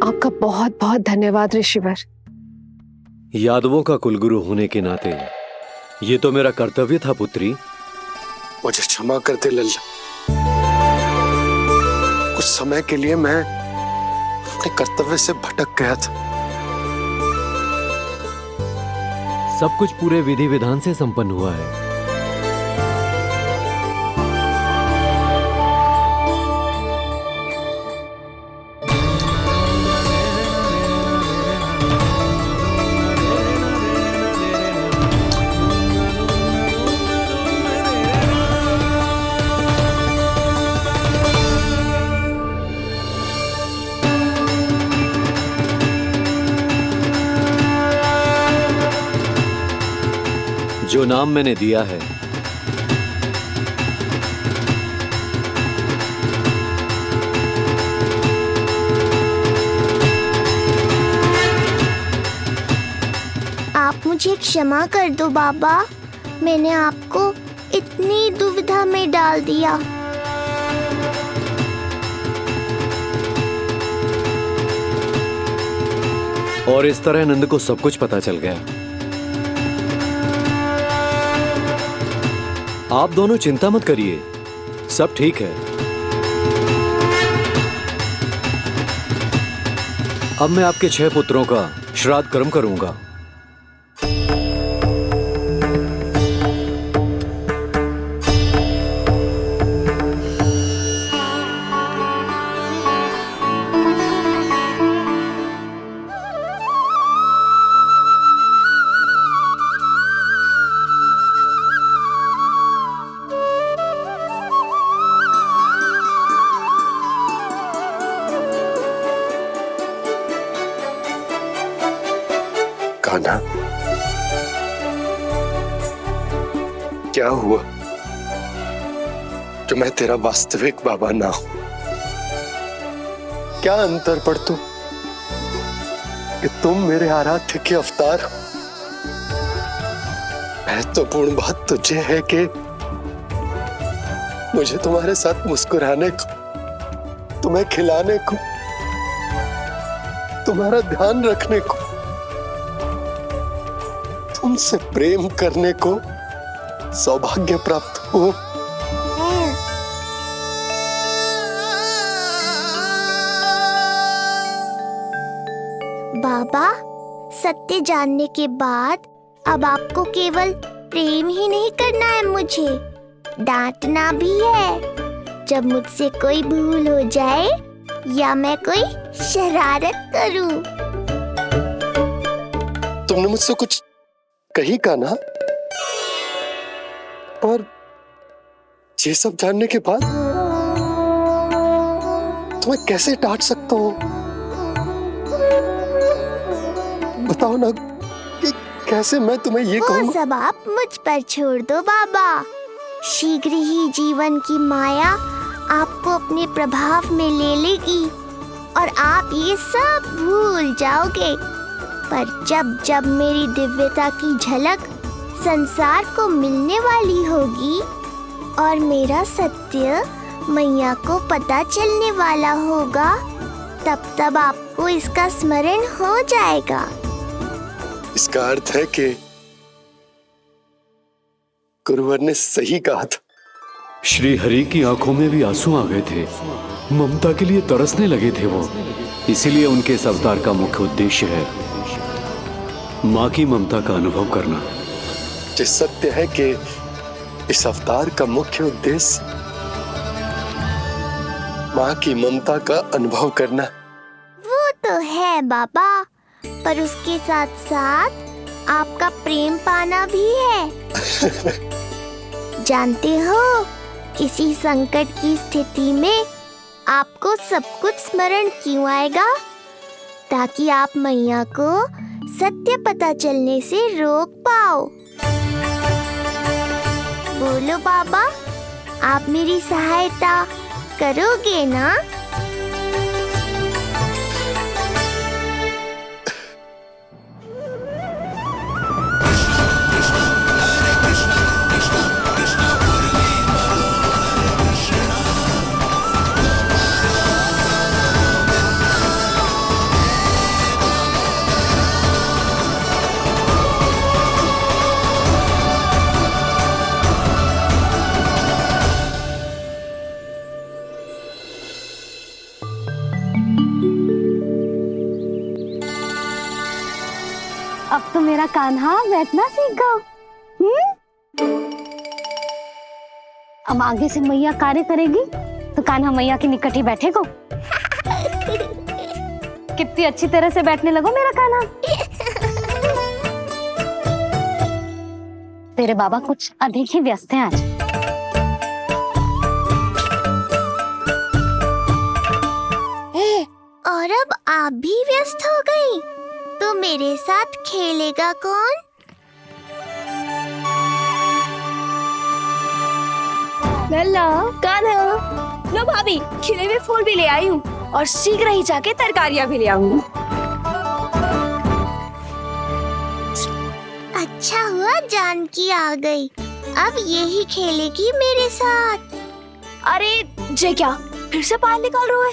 आपका बहुत बहुत धन्यवाद ऋषिवर। यादवों का कुलगुरु होने के नाते ये तो मेरा कर्तव्य था पुत्री। मुझे क्षमा कर दे लल्ला, कुछ समय के लिए मैं अपने कर्तव्य से भटक गया था। सब कुछ पूरे विधि विधान से संपन्न हुआ है। जो नाम मैंने दिया है आप मुझे क्षमा कर दो बाबा, मैंने आपको इतनी दुविधा में डाल दिया। और इस तरह नंद को सब कुछ पता चल गया। आप दोनों चिंता मत करिए, सब ठीक है। अब मैं आपके 6 पुत्रों का श्राद्ध कर्म करूंगा। कान्हा, क्या हुआ जो मैं तेरा वास्तविक बाबा ना हूं? क्या अंतर पड़ तू कि तुम मेरे आराध्य के अवतार हो? महत्वपूर्ण बात तुझे है कि मुझे तुम्हारे साथ मुस्कुराने को, तुम्हें खिलाने को, तुम्हारा ध्यान रखने को, तुमसे प्रेम करने को सौभाग्य प्राप्त हो। बाबा, सत्य जानने के बाद अब आपको केवल प्रेम ही नहीं करना है, मुझे डांटना भी है जब मुझसे कोई भूल हो जाए या मैं कोई शरारत करूं। तुमने मुझसे कुछ कही कान्हा, पर ये सब जानने के बाद तुम्हें कैसे डांट सकता हूं? बताओ ना कि कैसे मैं तुम्हें ये कहूं? वो सब आप मुझ पर छोड़ दो बाबा, शीघ्र ही जीवन की माया आपको अपने प्रभाव में ले लेगी और आप ये सब भूल जाओगे। पर जब जब मेरी दिव्यता की झलक संसार को मिलने वाली होगी और मेरा सत्य मैया को पता चलने वाला होगा, तब तब आपको इसका स्मरण हो जाएगा। इसका अर्थ है कि गुरुवर ने सही कहा था। श्री हरि की आंखों में भी आंसू आ गए थे, ममता के लिए तरसने लगे थे वो। इसीलिए उनके इस अवतार का मुख्य उद्देश्य है माँ की ममता का अनुभव करना। ये सत्य है कि इस अवतार का मुख्य उद्देश्य माँ की ममता का अनुभव करना। वो तो है बाबा, पर उसके साथ साथ आपका प्रेम पाना भी है। जानते हो, किसी संकट की स्थिति में आपको सब कुछ स्मरण क्यों आएगा? ताकि आप मैया को सत्य पता चलने से रोक पाओ। बोलो बाबा, आप मेरी सहायता करोगे ना? अब तो मेरा कान्हा बैठना सीख गया। अब आगे से मैया कार्य करेगी तो कान्हा मैया के निकट ही बैठेगा। कितनी अच्छी तरह से बैठने लगो मेरा कान्हा। तेरे बाबा कुछ अधिक ही व्यस्त हैं आज। और अब आप भी व्यस्त हो गई, तो मेरे साथ खेलेगा कौन? लल्ला, कान्हा, लो भाभी, खिले हुए फूल भी ले आई हूँ और शीघ्र ही जाके तरकारियाँ भी ले आऊंगी। अच्छा हुआ जानकी आ गई, अब यही खेलेगी मेरे साथ। अरे जे क्या, फिर से पानी निकाल रहे हो?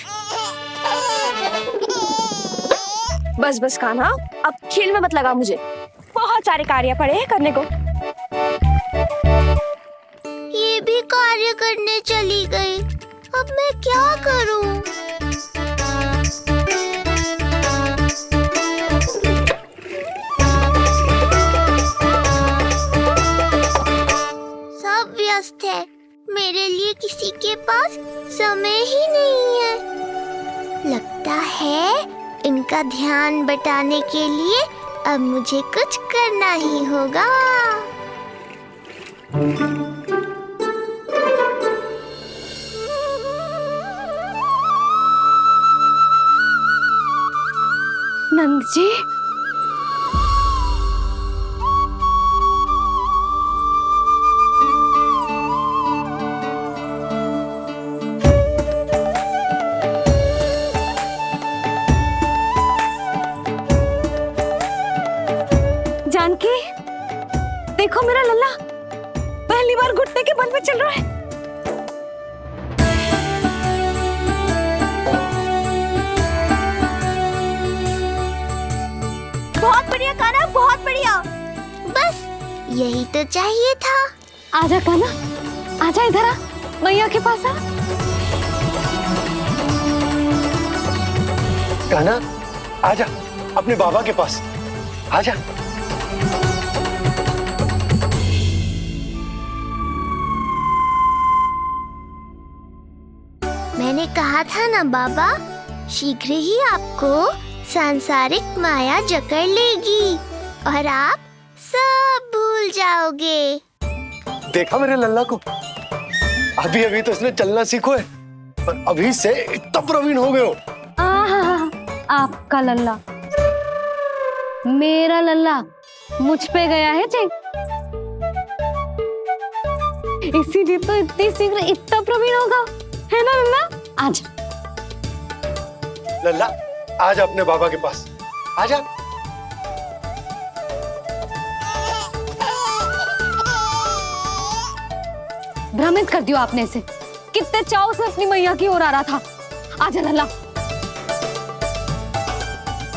बस बस कान्हा, अब खेल में मत लगा मुझे, बहुत सारे कार्य पड़े हैं करने को। ये भी कार्य करने चली गई, अब मैं क्या करूं? सब व्यस्त है, मेरे लिए किसी के पास समय ही नहीं है। लगता है इनका ध्यान बटाने के लिए अब मुझे कुछ करना ही होगा। नंद जी, जानकी, देखो मेरा लल्ला पहली बार घुटने के बल पे चल रहा है। बहुत बढ़िया कान्हा, बहुत बढ़िया। बस यही तो चाहिए था। आजा कान्हा, आजा इधर आ, मैया के पास आ। कान्हा, आजा अपने बाबा के पास, आजा। मैंने कहा था ना बाबा, शीघ्र ही आपको सांसारिक माया जकड़ लेगी और आप सब भूल जाओगे। देखा मेरे लल्ला को, अभी अभी तो इसने चलना सीखो है और अभी से इतना प्रवीण हो गए हो। आपका लल्ला, मेरा लल्ला मुझ पे गया है जी, इसीलिए तो इतनी शीघ्र इतना प्रवीण होगा, है ना लल्ला? आज लल्ला, आजा अपने बाबा के पास, आजा। भ्रमित कर दियो आपने इसे, कितने चाव से अपनी मैया की ओर आ रहा था। आजा लल्ला।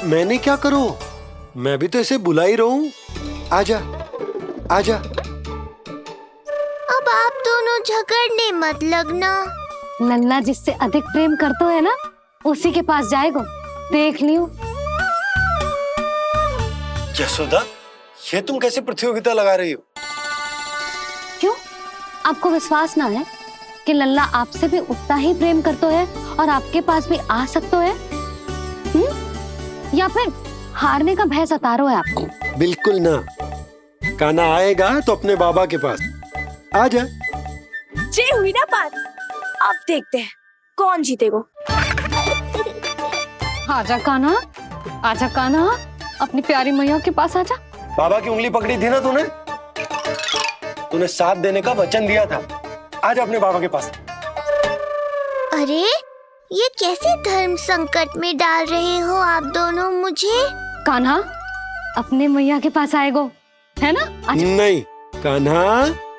मैंने क्या करूं, मैं भी तो इसे बुला ही रहा हूं। आजा, आजा। अब आप दोनों झगड़ने मत लगना। लल्ला जिससे अधिक प्रेम करते है ना, उसी के पास जाएगा, देख लियो। यशोदा, ये तुम कैसे प्रतियोगिता लगा रही हो? क्यों, आपको विश्वास ना है कि लल्ला आपसे भी उतना ही प्रेम करता है और आपके पास भी आ सकता है? या फिर हारने का भय सता रहा है आपको? बिल्कुल ना, कान्हा आएगा तो अपने बाबा के पास, आजा। जे हुई ना बात, अब देखते हैं कौन जीतेगा। आजा कान्हा, आजा कान्हा, अपनी प्यारी मैया के पास आजा। बाबा की उंगली पकड़ी थी ना तूने, तूने साथ देने का वचन दिया था। आजा अपने बाबा के पास। अरे ये कैसे धर्म संकट में डाल रहे हो आप दोनों मुझे? कान्हा अपने मैया के पास आएगो, है ना? आजा। नहीं, कान्हा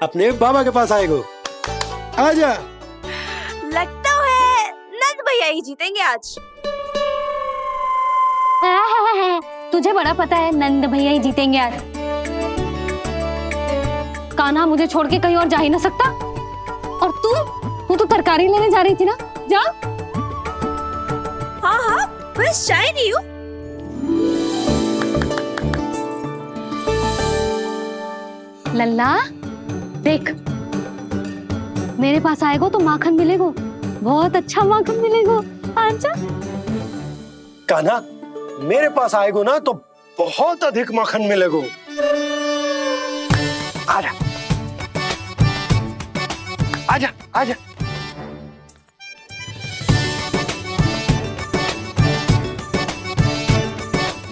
अपने बाबा के पास आएगो, आजा। लगता है नंद भैया ही जीतेंगे आज। तुझे बड़ा पता है नंद भैया ही जीतेंगे आज। कान्हा मुझे छोड़ के कहीं और जा ही ना सकता। और तू तो तरकारी लेने जा रही थी ना, जा। हाँ हाँ, बस जा ही रही हूँ। लल्ला देख, मेरे पास आएगो तो माखन मिलेगो, बहुत अच्छा माखन मिलेगो। आजा। कान्हा, मेरे पास आएगो ना तो बहुत अधिक माखन मिलेगो। आजा आजा आजा।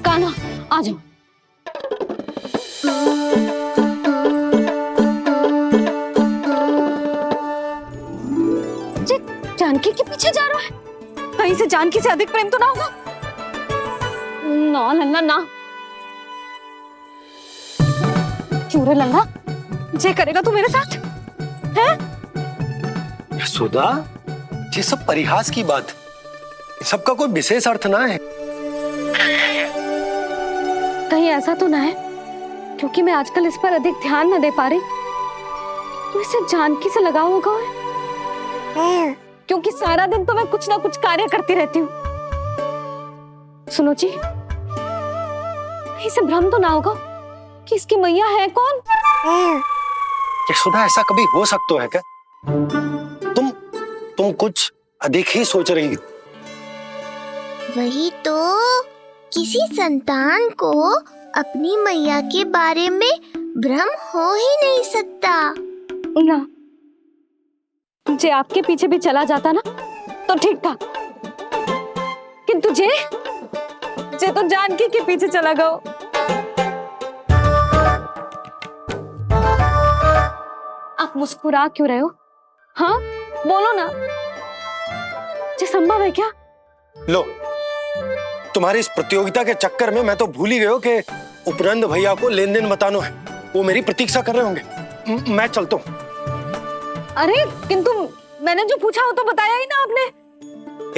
कान्हा आ जाओ। जानकी के पीछे जा रहा है, कहीं से जानकी से अधिक प्रेम तो ना होगा? ना लल्ला ना। क्यों रे लल्ला, जे करेगा तू मेरे साथ है? यशोदा, ये सब परिहास की बात, सबका कोई विशेष अर्थ ना है। कहीं ऐसा तो ना है क्योंकि मैं आजकल इस पर अधिक ध्यान न दे पा रही तो इसे जानकी से लगाव होगा है? क्योंकि सारा दिन तो मैं कुछ ना कुछ कार्य करती रहती हूँ। सुनो जी, इसे भ्रम तो ना होगा कि इसकी मैया है कौन? यशोदा, ऐसा कभी हो सकता है क्या? तुम कुछ अधिक ही सोच रही हो। वही तो, किसी संतान को अपनी मैया के बारे में भ्रम हो ही नहीं सकता। ना, जे आपके पीछे भी चला जाता ना तो ठीक था, किंतु जे तो जानकी के पीछे चला गया। आप मुस्कुरा क्यों रहे हो? हाँ बोलो ना, ये संभव है क्या? लो, तुम्हारी इस प्रतियोगिता के चक्कर में मैं तो भूल ही गया हूं कि उपनंद भैया को लेन देन बताना है। वो मेरी प्रतीक्षा कर रहे होंगे। मैं चलता हूँ। अरे किंतु मैंने जो पूछा वो तो बताया ही ना आपने।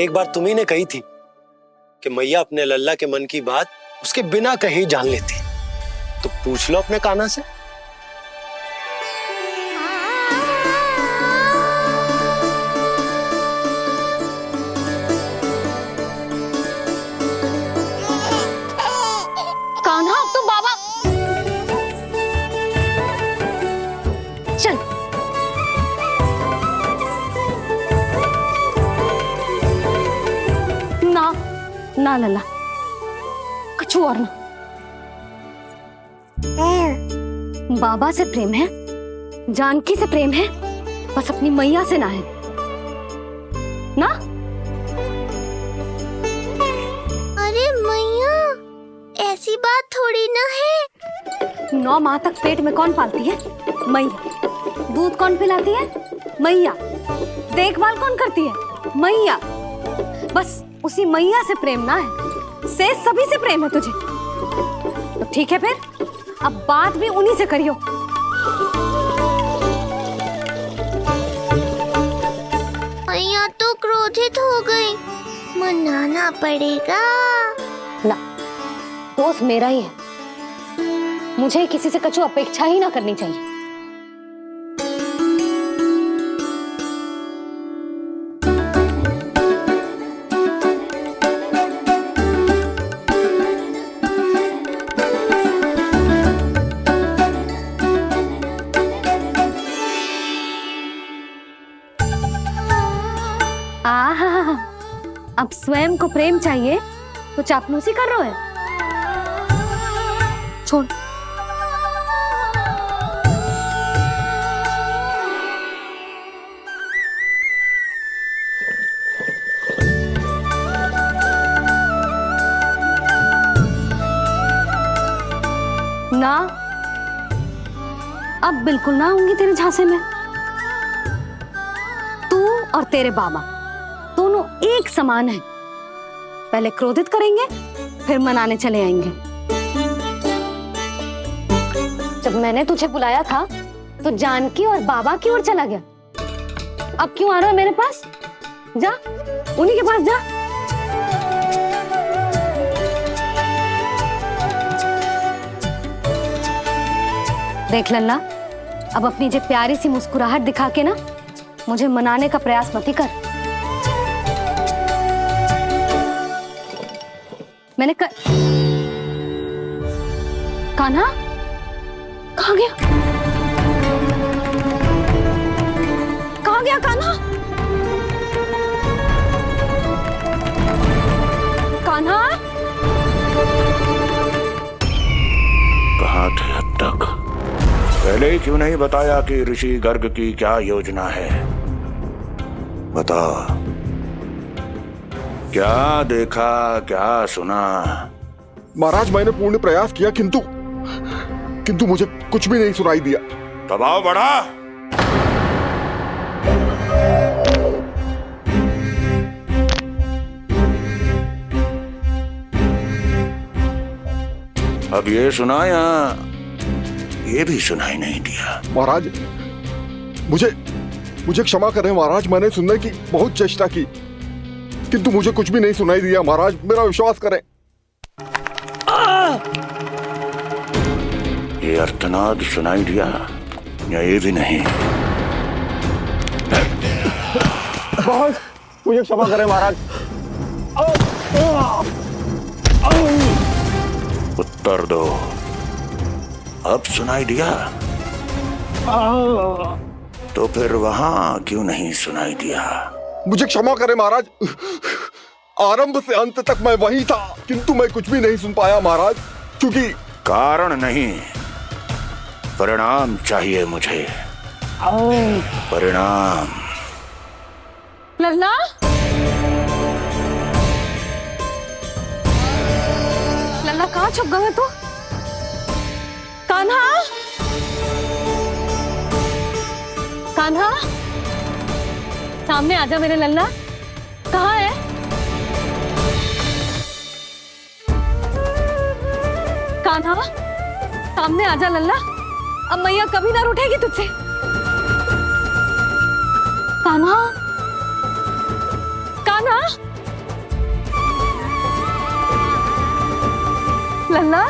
एक बार तुम्ही ने कही थी कि मैया अपने लल्ला के मन की बात उसके बिना कहीं जान लेती, तो पूछ लो अपने कान्हा से। कान्हा अब तो बाबा चल। ना ना लल्ला, कुछ और ना। बाबा से प्रेम है, जानकी से प्रेम है, बस अपनी मैया से ना है ना। अरे मैया, ऐसी बात थोड़ी ना है। 9 माह तक पेट में कौन पालती है? मैया। दूध कौन पिलाती है? मैया। देखभाल कौन करती है? मैया। बस उसी मैया से प्रेम ना है, से सभी से प्रेम है तुझे। तो ठीक है फिर, अब बात भी उन्हीं से करियो। मैया तो क्रोधित हो गई, मनाना पड़ेगा। ना, दोस्त मेरा ही है, मुझे किसी से कछु अपेक्षा ही ना करनी चाहिए। आहा, अब स्वयं को प्रेम चाहिए तो चापलूसी कर रहे हो? छोड़। ना, अब बिल्कुल ना आऊंगी तेरे झांसे में। तू और तेरे बाबा दोनों एक समान हैं। पहले क्रोधित करेंगे, फिर मनाने चले आएंगे। जब मैंने तुझे बुलाया था तो जानकी और बाबा की ओर चला गया। अब क्यों आ रहा है मेरे पास? जा, उन्हीं के पास जा। देख लल्ला, अब अपनी जो प्यारी सी मुस्कुराहट दिखा के ना मुझे मनाने का प्रयास मत ही कर। मैंने कान्हा कहाँ गया? कहाँ गया कान्हा? कान्हा? कहाँ थे अब तक? पहले ही क्यों नहीं बताया कि ऋषि गर्ग की क्या योजना है? बता, क्या देखा, क्या सुना? महाराज मैंने पूर्ण प्रयास किया किंतु मुझे कुछ भी नहीं सुनाई दिया। दबाव बढ़ा। अब ये सुना या ये भी सुनाई नहीं दिया? महाराज मुझे क्षमा करें महाराज, मैंने सुनने की बहुत चेष्टा की किंतु मुझे कुछ भी नहीं सुनाई दिया। महाराज मेरा विश्वास करें। ये अर्थनाद सुनाई दिया या ये भी नहीं? मुझे क्षमा करें महाराज। उत्तर दो, अब सुनाई दिया? तो फिर वहां क्यों नहीं सुनाई दिया? मुझे क्षमा करें महाराज, आरंभ से अंत तक मैं वही था किंतु मैं कुछ भी नहीं सुन पाया महाराज, क्योंकि कारण नहीं, परिणाम चाहिए मुझे। परिणाम। लल्ला, लल्ला कहाँ छुप गए तू? कान्हा, कान्हा, सामने आजा मेरे लल्ला। कहाँ है? कान्हा, सामने आजा लल्ला। अब मैया कभी ना रूठेगी तुझसे। कान्हा, कान्हा, लल्ला,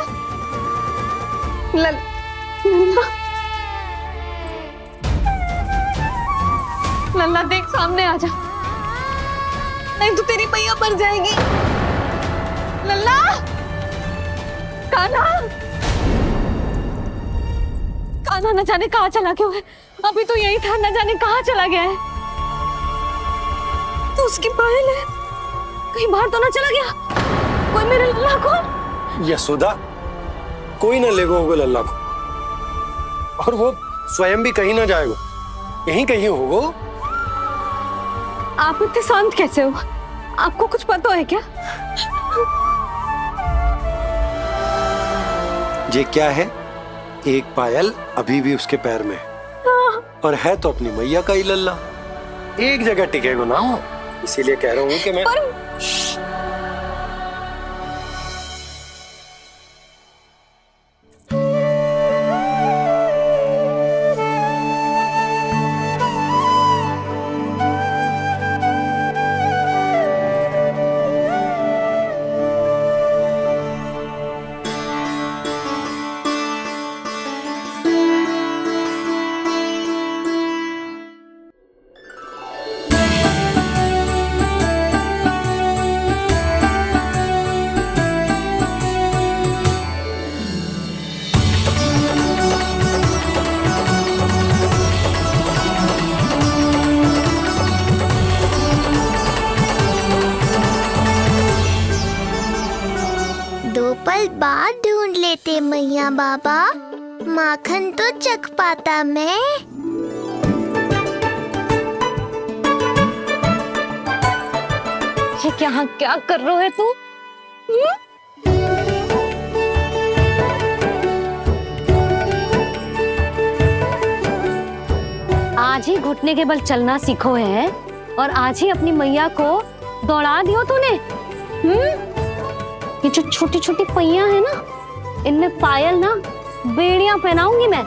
लल्ला, लल्ला देख सामने आजा, नहीं तो तेरी मैया मर जाएगी। लल्ला, कान्हा, कान्हा न जाने कहाँ चला गया है। अभी तो यही था, न जाने कहाँ चला गया है। तो उसकी पायल है, कहीं बाहर तो ना चला गया कोई मेरे लल्ला को? यशोदा, कोई ना लेगो होगा लल्ला को, और वो स्वयं भी कहीं ना जाएगा, यहीं कहीं होगो। आप इतने शांत कैसे हो? आपको कुछ पता है क्या? ये क्या है? एक पायल अभी भी उसके पैर में है, और है तो अपनी मैया का ही लल्ला, एक जगह टिकेगा ना हो, इसीलिए कह रहा हूँ कि मैं पल बाद ढूंढ लेते मैया बाबा, माखन तो चख पाता मैं। ये क्या कर रहे है तू? आज ही घुटने के बल चलना सीखो है और आज ही अपनी मैया को दौड़ा दियो तूने। ये जो छोटी छोटी पैया है ना, इनमें पायल ना बेड़ियां पहनाऊंगी मैं।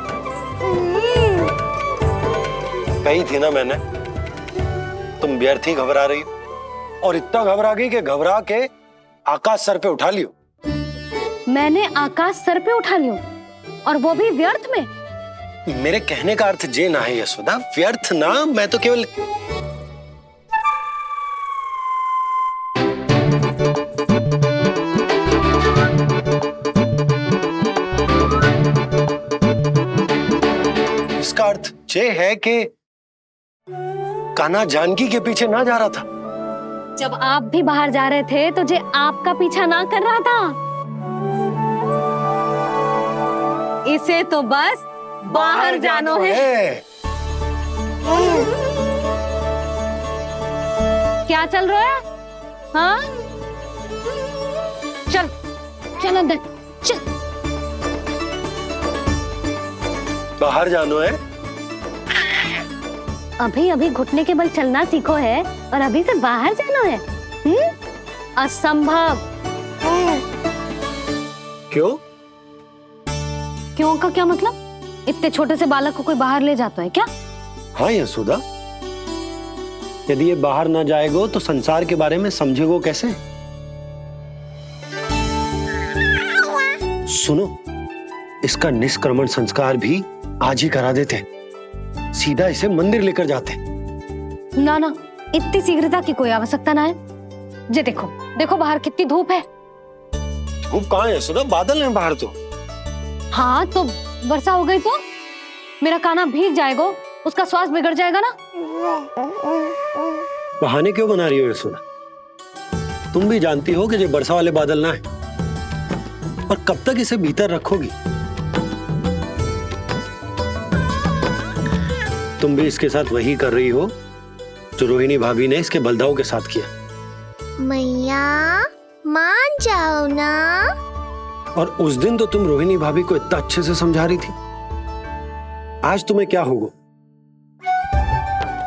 कही थी ना मैंने, तुम व्यर्थ ही घबरा रही हो, और इतना घबरा गई कि घबरा के आकाश सर पे उठा लियो। मैंने आकाश सर पे उठा लियो, और वो भी व्यर्थ में? मेरे कहने का अर्थ जे ना है यशोदा, व्यर्थ ना, मैं तो केवल इसका अर्थ ये है कि कान्हा जानकी के पीछे ना जा रहा था। जब आप भी बाहर जा रहे थे तो जे आपका पीछा ना कर रहा था। इसे तो बस बाहर जानो है। क्या चल रहा है? हाँ, चल चल अंदर चल। बाहर जानो है? अभी अभी घुटने के बल चलना सीखो है और अभी से बाहर जाना है? असंभव। क्यों? क्यों का क्या मतलब? इतने छोटे से बालक को कोई बाहर ले जाता है क्या? हाँ यशोदा, यदि ये बाहर ना जाएगो तो संसार के बारे में समझेगो कैसे? सुनो, इसका निष्क्रमण संस्कार भी आज ही करा देते, सीधा इसे मंदिर लेकर जाते। ना ना, इतनी शीघ्रता की कोई आवश्यकता ना है। जे देखो देखो बाहर कितनी धूप है। धूप कहाँ है यशोदा? बादल हैं बाहर तो। हाँ तो वर्षा हो गई तो मेरा कान्हा भीग जाएगा, उसका स्वास्थ्य बिगड़ जाएगा ना। बहाने क्यों बना रही हो यशोदा? तुम भी जानती हो कि ये वर्षा वाले बादल ना है, और कब तक इसे भीतर रखोगी? तुम भी इसके साथ वही कर रही हो जो रोहिणी भाभी ने इसके बलदाऊ के साथ किया। मैया मान जाओ ना। और उस दिन तो तुम रोहिणी भाभी को इतना अच्छे से समझा रही थी, आज तुम्हें क्या होगा?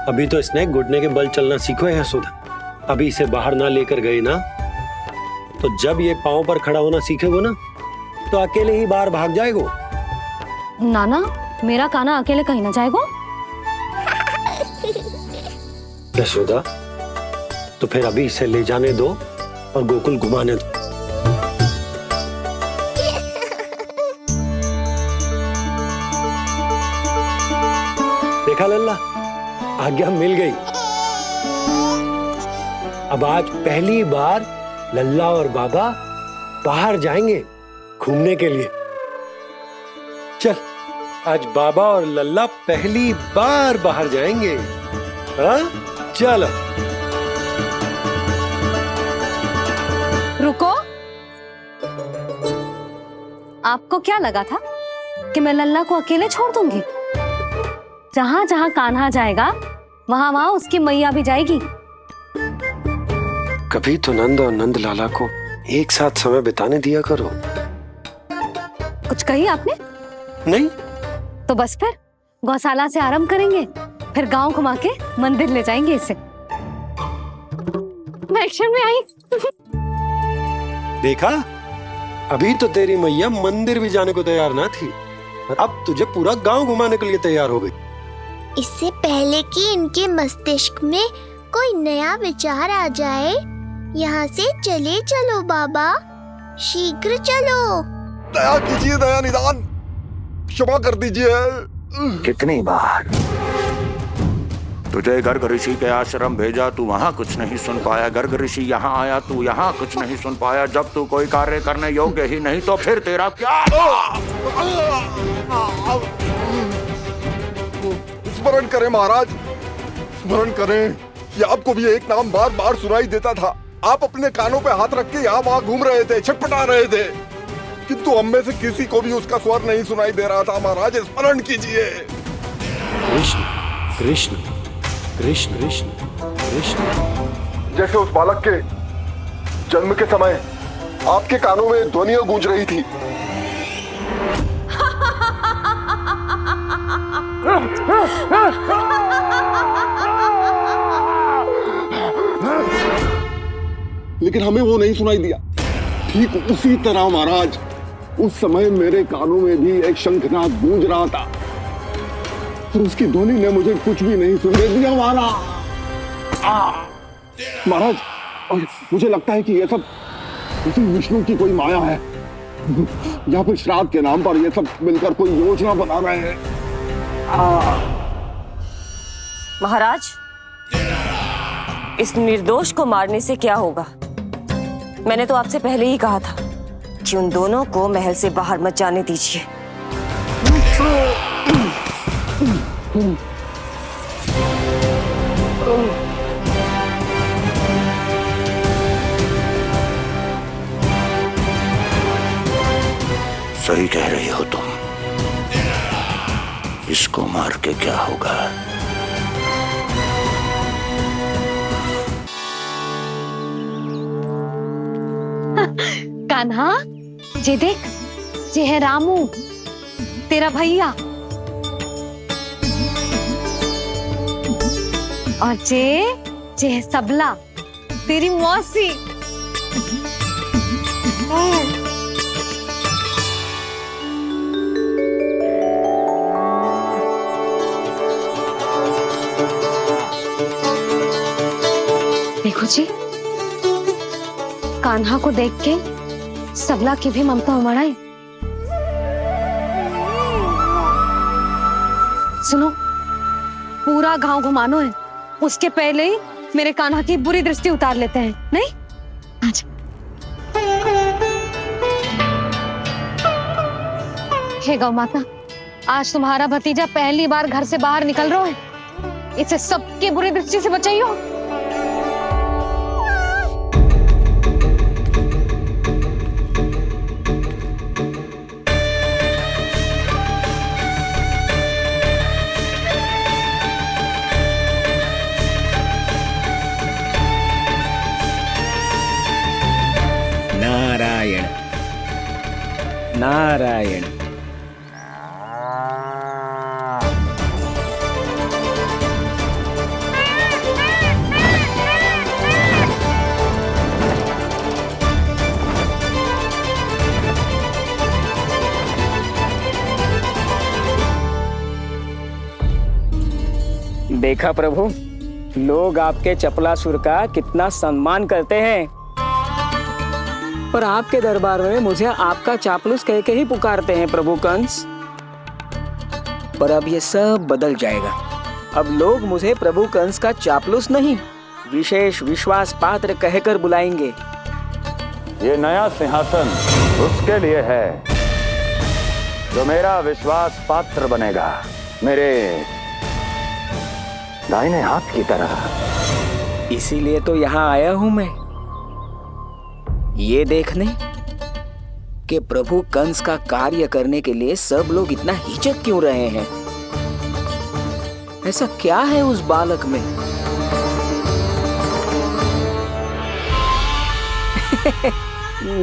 अभी तो इसने घुटने के बल चलना सीखो है यशोदा। अभी इसे बाहर ना लेकर गए ना, तो जब ये पांव पर खड़ा होना सीखेगो ना, तो अकेले ही बाहर भाग जाएगो। नाना, मेरा कान्हा अकेले कहीं ना जाएगा। यशोदा, तो फिर अभी इसे ले जाने दो और गोकुल घुमाने दो। देखा लल्ला, आज्ञा मिल गई। अब आज पहली बार लल्ला और बाबा बाहर जाएंगे घूमने के लिए। चल, आज बाबा और लल्ला पहली बार बाहर जाएंगे। हाँ, चलो। रुको, आपको क्या लगा था कि मैं लल्ला को अकेले छोड़ दूंगी? जहां जहां कान्हा जाएगा वहां वहां उसकी मैया भी जाएगी। कभी तो नंद और नंद लाला को एक साथ समय बिताने दिया करो। कुछ कही आपने? नहीं। तो बस फिर गौशाला से आरंभ करेंगे, फिर गांव घुमा के मंदिर ले जाएंगे इसे। मैं एक्शन में आई। देखा, अभी तो तेरी मैया मंदिर भी जाने को तैयार ना थी, और अब तुझे पूरा गांव घुमाने के लिए तैयार हो गई। इससे पहले कि इनके मस्तिष्क में कोई नया विचार आ जाए, यहाँ से चले चलो बाबा, शीघ्र चलो। दया कीजिए, दया निदान, क्षमा कर दीजिए। कितनी बार तुझे गर्ग ऋषि के आश्रम भेजा, तू वहां कुछ नहीं सुन पाया। गर्ग ऋषि यहाँ आया, तू यहाँ कुछ नहीं सुन पाया। जब तू कोई कार्य करने योग्य ही नहीं, तो फिर तेरा क्या? स्मरण करें महाराज, स्मरण करें कि आपको भी एक नाम बार बार सुनाई देता था। आप अपने कानों पे हाथ रख के यहाँ वहां घूम रहे थे, छटपटा रहे थे, किंतु हम में से किसी को भी उसका स्वर नहीं सुनाई दे रहा था। महाराज, स्मरण कीजिए। कृष्ण कृष्ण कृष्ण कृष्ण कृष्ण। जैसे उस बालक के जन्म के समय आपके कानों में ध्वनियां गूंज रही थी। लेकिन हमें वो नहीं सुनाई दिया। ठीक उसी तरह महाराज, उस समय मेरे कानों में भी एक शंखनाद गूंज रहा था, और उसकी ध्वनि ने मुझे कुछ भी नहीं सुनने दिया। महाराज, और मुझे लगता है कि ये सब उसी विष्णु की कोई माया है, या फिर श्राद्ध के नाम पर ये सब मिलकर कोई योजना बना रहे हैं। महाराज, इस निर्दोष को मारने से क्या होगा? मैंने तो आपसे पहले ही कहा था कि उन दोनों को महल से बाहर मत जाने दीजिए। सही कह रही हो तुम। इसको मार के क्या होगा? कान्हा, ये देख, ये है रामू, तेरा भैया। और ये है सबला, तेरी मौसी। देखो जी, कान्हा को देख के सबला की भी ममता उमड़ आई। सुनो, पूरा गांव घुमानो है, उसके पहले ही मेरे कान्हा की बुरी दृष्टि उतार लेते हैं, नहीं? अच्छा। हे गौ माता, आज तुम्हारा भतीजा पहली बार घर से बाहर निकल रहा है, इसे सबकी बुरी दृष्टि से बचाइयो। नारायण नारायण। देखा प्रभु, लोग आपके चपलासुर का कितना सम्मान करते हैं, पर आपके दरबार में मुझे आपका चापलूस कह के ही पुकारते हैं प्रभु कंस। पर अब ये सब बदल जाएगा। अब लोग मुझे प्रभु कंस का चापलूस नहीं, विशेष विश्वास पात्र कहकर बुलाएंगे। ये नया सिंहासन उसके लिए है जो मेरा विश्वास पात्र बनेगा, मेरे दाहिने हाथ की तरह। इसीलिए तो यहाँ आया हूं मैं, ये देखने कि प्रभु कंस का कार्य करने के लिए सब लोग इतना हिचक क्यों रहे हैं। ऐसा क्या है उस बालक में?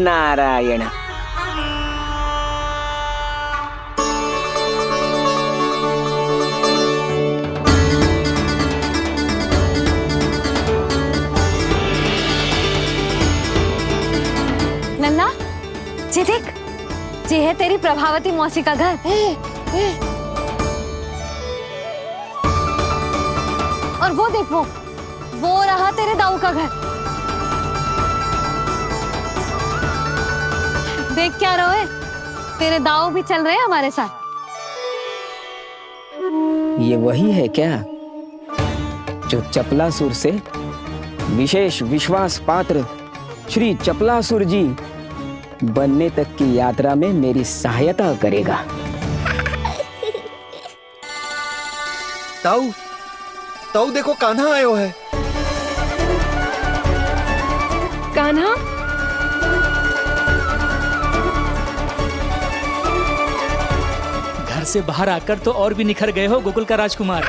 नारायण। नन्ना, ये देख, ये है तेरी प्रभावती मौसी का घर। और वो देखो, वो रहा तेरे दाऊ का घर। देख क्या रोए, तेरे दाऊ भी चल रहे हैं हमारे साथ। ये वही है क्या जो चपलासुर से विशेष विश्वास पात्र श्री चपलासुर जी बनने तक की यात्रा में मेरी सहायता करेगा? ताऊ, ताऊ देखो कान्हा आयो है। कान्हा, घर से बाहर आकर तो और भी निखर गए हो गोकुल का राजकुमार।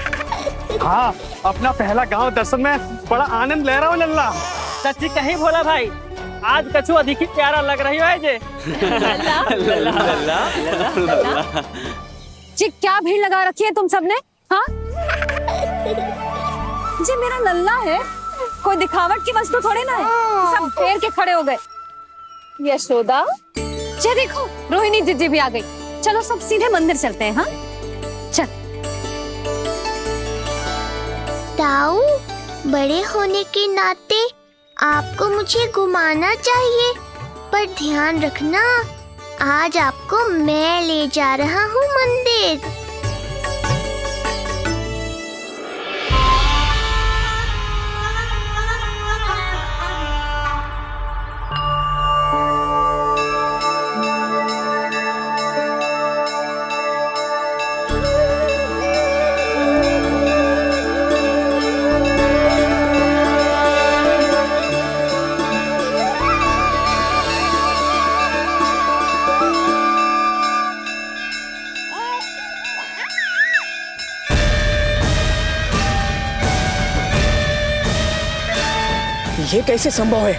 हाँ, अपना पहला गांव दर्शन में बड़ा आनंद ले रहा हूँ लल्ला। सच्ची कहीं भोला भाई, आज कछु अधिक ही प्यारा लग रही है जे। जी क्या भीड़ लगा रखी है तुम सबने? हाँ, जी मेरा लल्ला है, कोई दिखावट की वस्तु थोड़ी ना है। सब घेर के खड़े हो गए। यशोदा, ये देखो रोहिणी जीजी भी आ गई। चलो सब सीधे मंदिर चलते हैं। हाँ चल। ताऊ, बड़े होने के नाते आपको मुझे घुमाना चाहिए, पर ध्यान रखना, आज आपको मैं ले जा रहा हूँ मंदिर। ये कैसे संभव है?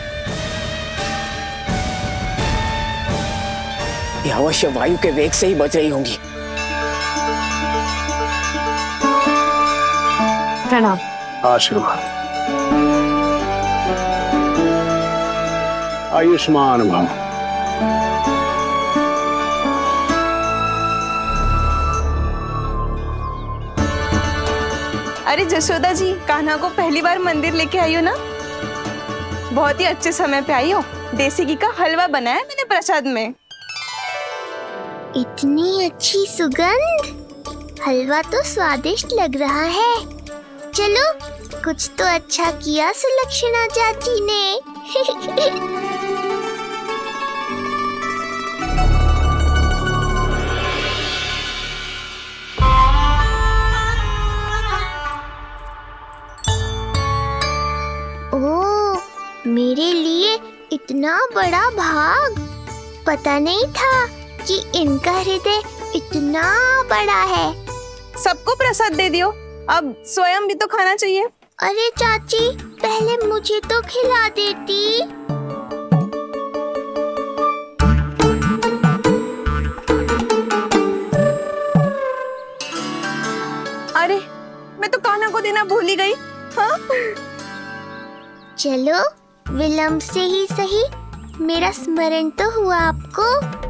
ये अवश्य वायु के वेग से ही बच रही होंगी। प्रणाम। आशीर्वाद। आयुष्मान भव। अरे जशोदा जी, कान्हा को पहली बार मंदिर लेके आई हो ना? बहुत ही अच्छे समय पे आई हो। देसी घी का हलवा बनाया मैंने प्रसाद में। इतनी अच्छी सुगंध, हलवा तो स्वादिष्ट लग रहा है। चलो, कुछ तो अच्छा किया सुलक्षणा चाची ने। ओह, मेरे लिए इतना बड़ा भाग। पता नहीं था कि इनका हृदय इतना बड़ा है। सबको प्रसाद दे दियो, अब स्वयं भी तो खाना चाहिए। अरे चाची, पहले मुझे तो खिला देती। अरे, मैं तो कान्हा को देना भूल ही गई। हाँ? चलो, विलंब से ही सही, मेरा स्मरण तो हुआ आपको।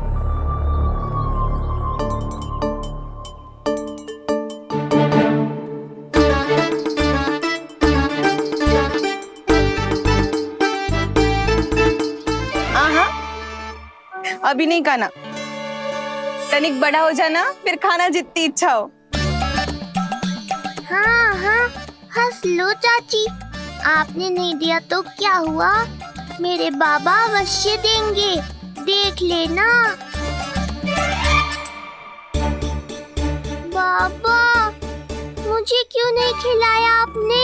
अभी नहीं खाना, तनिक बड़ा हो जाना, फिर खाना जितनी इच्छा हो। हाँ हाँ, हंस लो चाची। आपने नहीं दिया तो क्या हुआ, मेरे बाबा अवश्य देंगे, देख लेना। बाबा, मुझे क्यों नहीं खिलाया आपने?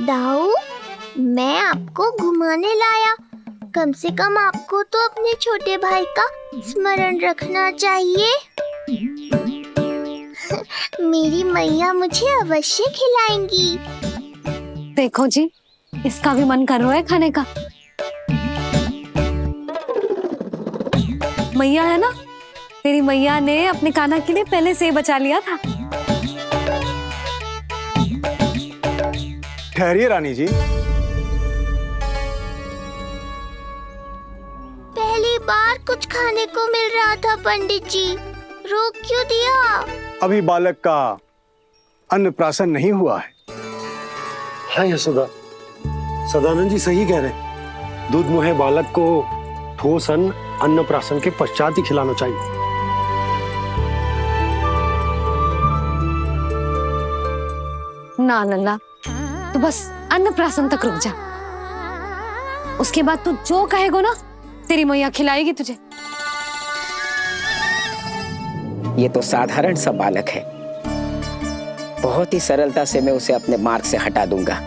दाऊ, मैं आपको घुमाने लाया, कम से कम आपको तो अपने छोटे भाई का स्मरण रखना चाहिए। मेरी मैया मुझे अवश्य खिलाएंगी। देखो जी, इसका भी मन कर रहा है खाने का। मैया है ना, तेरी मैया ने अपने कान्हा के लिए पहले से ही बचा लिया था। ठहरिए रानी जी। पहली बार कुछ खाने को मिल रहा था पंडित जी, रोक क्यों दिया? अभी बालक का अन्नप्राशन नहीं हुआ है। हाँ यशोदा, सदानंद जी सही कह रहे। दूध मुहे बालक को ठोस अन्न अन्नप्राशन के पश्चात ही खिलाना चाहिए। ना लल्ला, तू बस अन्नप्राशन तक रुक जा, उसके बाद तू जो कहेगो ना, तेरी मैया खिलाएगी तुझे। ये तो साधारण सा बालक है, बहुत ही सरलता से मैं उसे अपने मार्ग से हटा दूंगा।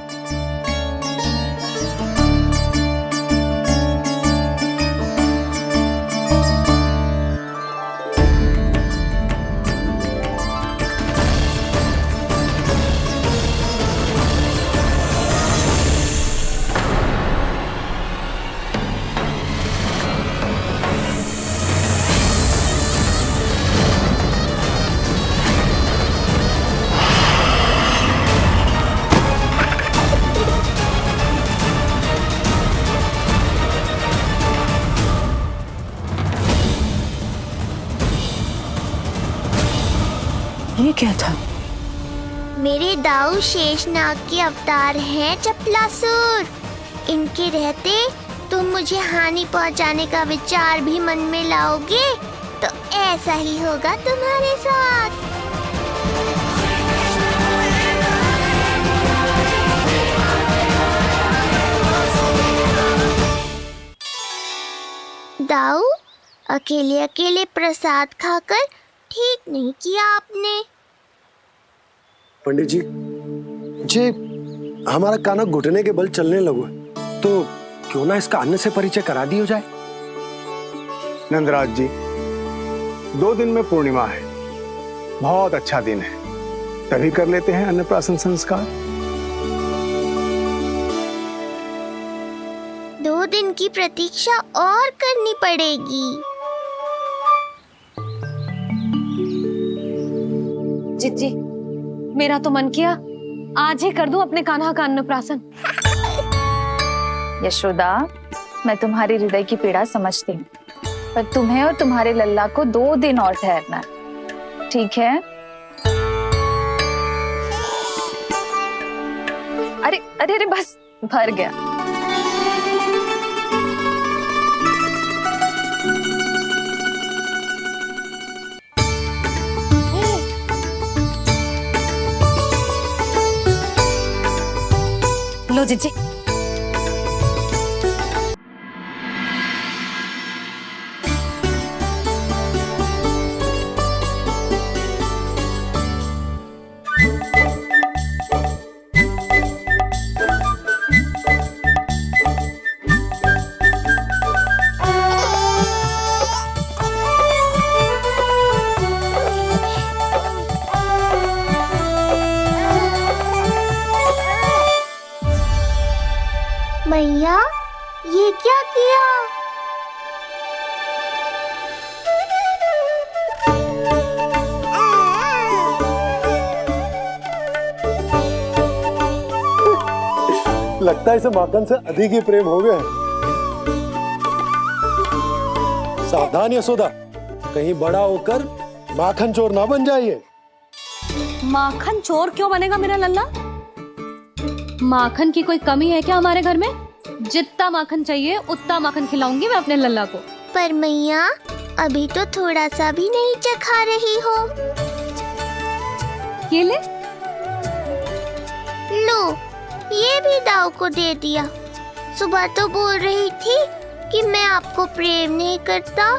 ये क्या था? मेरे दाऊ शेषनाग के अवतार हैं चपलासुर। इनके रहते तुम मुझे हानि पहुंचाने का विचार भी मन में लाओगे तो ऐसा ही होगा तुम्हारे साथ। दाऊ, अकेले अकेले प्रसाद खाकर ठीक नहीं किया आपने। पंडित जी, जे हमारा कान्हा घुटने के बल चलने लगो तो क्यों ना इसका अन्न से परिचय करा दिया जाए। नंदराज जी, 2 दिन में पूर्णिमा है, बहुत अच्छा दिन है, तभी कर लेते हैं अन्नप्राशन संस्कार। दिन की प्रतीक्षा और करनी पड़ेगी। जिज्जी, मेरा तो मन किया आज ही कर दूं अपने कान्हा का अन्नप्राशन। यशोदा, मैं तुम्हारी हृदय की पीड़ा समझती हूँ, पर तुम्हें और तुम्हारे लल्ला को 2 दिन और ठहरना है, ठीक है? अरे अरे अरे, बस भर गया। लो जिज्जी। मैया, ये क्या किया? लगता है इसे माखन से अधिक ही प्रेम हो गया। सावधान यशोदा, कहीं बड़ा होकर माखन चोर ना बन जाइए। माखन चोर क्यों बनेगा मेरा लल्ला? माखन की कोई कमी है क्या हमारे घर में? जितना माखन चाहिए उतना माखन खिलाऊंगी मैं अपने लल्ला को। पर मैया, अभी तो थोड़ा सा भी नहीं चखा रही हो। ये ले। लो, ये भी दाऊ को दे दिया। सुबह तो बोल रही थी कि मैं आपको प्रेम नहीं करता,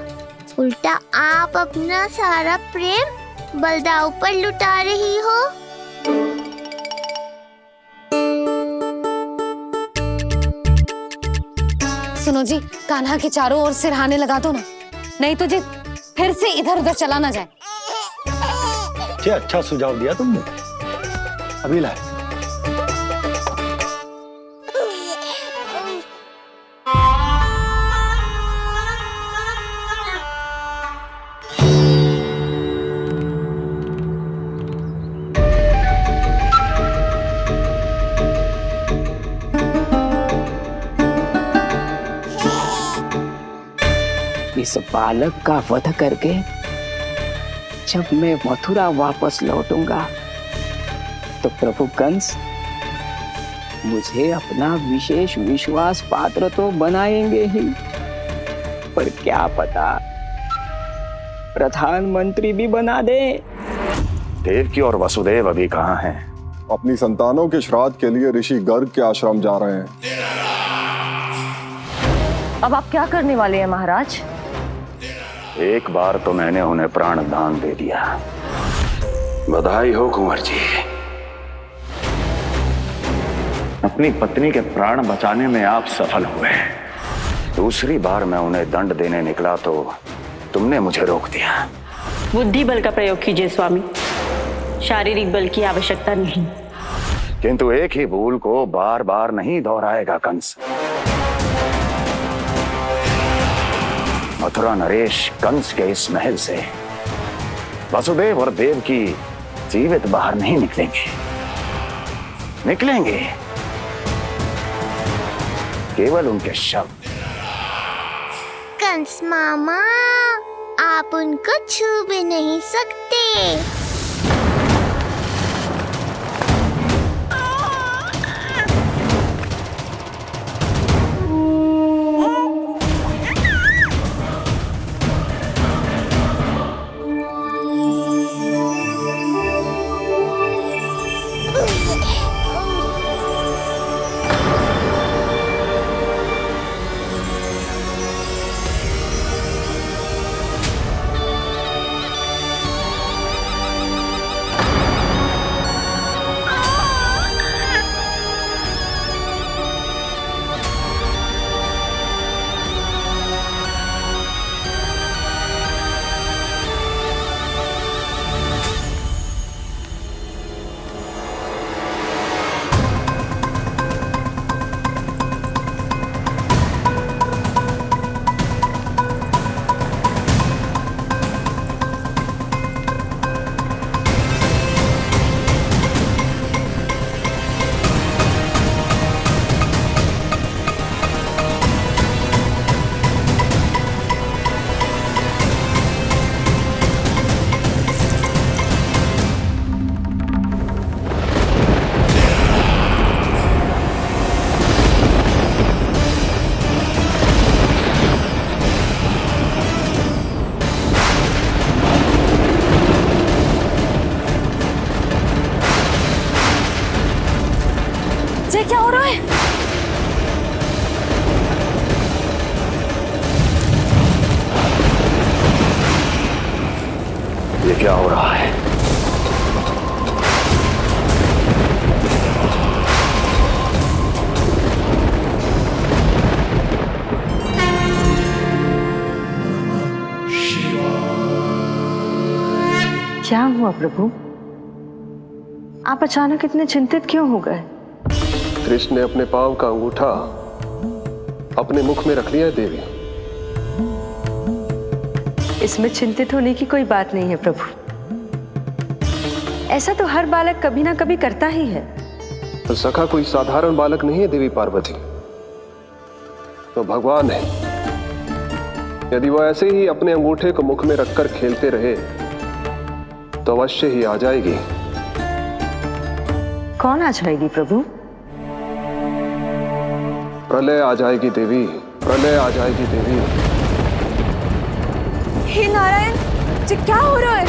उल्टा आप अपना सारा प्रेम बलदाऊ पर लुटा रही हो। सुनो जी, कान्हा के चारों ओर सिरहाने लगा दो ना, नहीं तो जी फिर से इधर उधर चला ना जाए। अच्छा सुझाव दिया तुमने। अभी लाए। इस बालक का वध करके जब मैं मथुरा वापस लौटूंगा तो प्रभु कंस मुझे अपना विशेष विश्वास पात्र तो बनाएंगे ही, पर क्या पता प्रधानमंत्री भी बना दे। देवकी और वसुदेव अभी कहाँ हैं? अपनी संतानों के श्राद्ध के लिए ऋषि गर्ग के आश्रम जा रहे हैं। अब आप क्या करने वाले हैं महाराज? एक बार तो मैंने उन्हें प्राण दान दे दिया। बधाई हो कुंवर जी, अपनी पत्नी के प्राण बचाने में आप सफल हुए। दूसरी बार मैं उन्हें दंड देने निकला तो तुमने मुझे रोक दिया। बुद्धि बल का प्रयोग कीजिए स्वामी, शारीरिक बल की आवश्यकता नहीं। किंतु एक ही भूल को बार बार नहीं दोहराएगा कंस। मथुरा नरेश कंस के इस महल से वसुदेव और देवकी जीवित बाहर नहीं निकलेंगे, केवल उनके शव। कंस मामा, आप उनको छू भी नहीं सकते। क्या हो रहा है? क्या हुआ प्रभु? आप अचानक इतने चिंतित क्यों हो गए? कृष्ण ने अपने पांव का अंगूठा अपने मुख में रख लिया है देवी। इसमें चिंतित होने की कोई बात नहीं है प्रभु। ऐसा तो हर बालक कभी ना कभी करता ही है। तो सखा कोई साधारण बालक नहीं है देवी पार्वती, तो भगवान है। यदि वो ऐसे ही अपने अंगूठे को मुख में रखकर खेलते रहे तो अवश्य ही आ जाएगी। कौन आ जाएगी प्रभु? प्रलय आ जाएगी देवी, प्रलय आ जाएगी देवी। हे नारायण जी, क्या हो रहा है?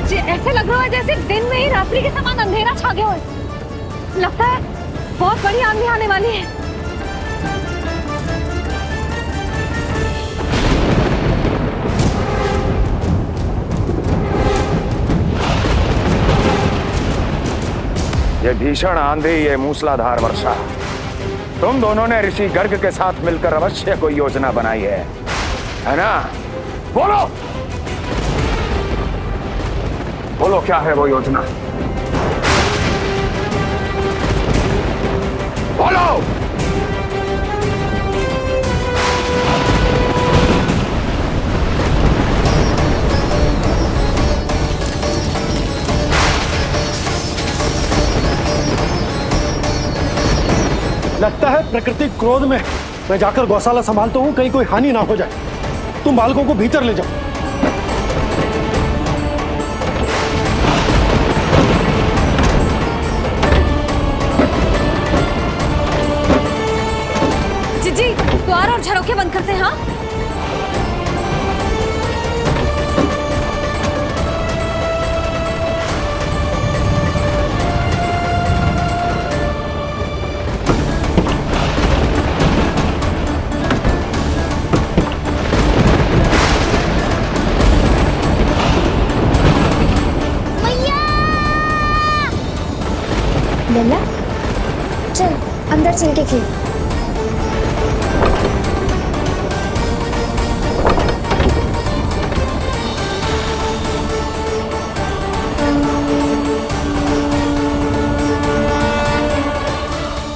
जी ऐसे लग रहा है जैसे दिन में ही रात्रि के समान अंधेरा छा गया हो। लगता है बहुत बड़ी आंधी आने वाली है। ये भीषण आंधी, ये मूसलाधार वर्षा, तुम दोनों ने ऋषि गर्ग के साथ मिलकर अवश्य कोई योजना बनाई है ना? बोलो बोलो, क्या है वो योजना? बोलो। लगता है प्रकृति क्रोध में। मैं जाकर गौशाला संभालता हूँ, कहीं कोई हानि ना हो जाए। तुम बालकों को भीतर ले जाओ। जी द्वार और झरोखे बंद करते हैं। हाँ लल्ला चल अंदर चल के खेल।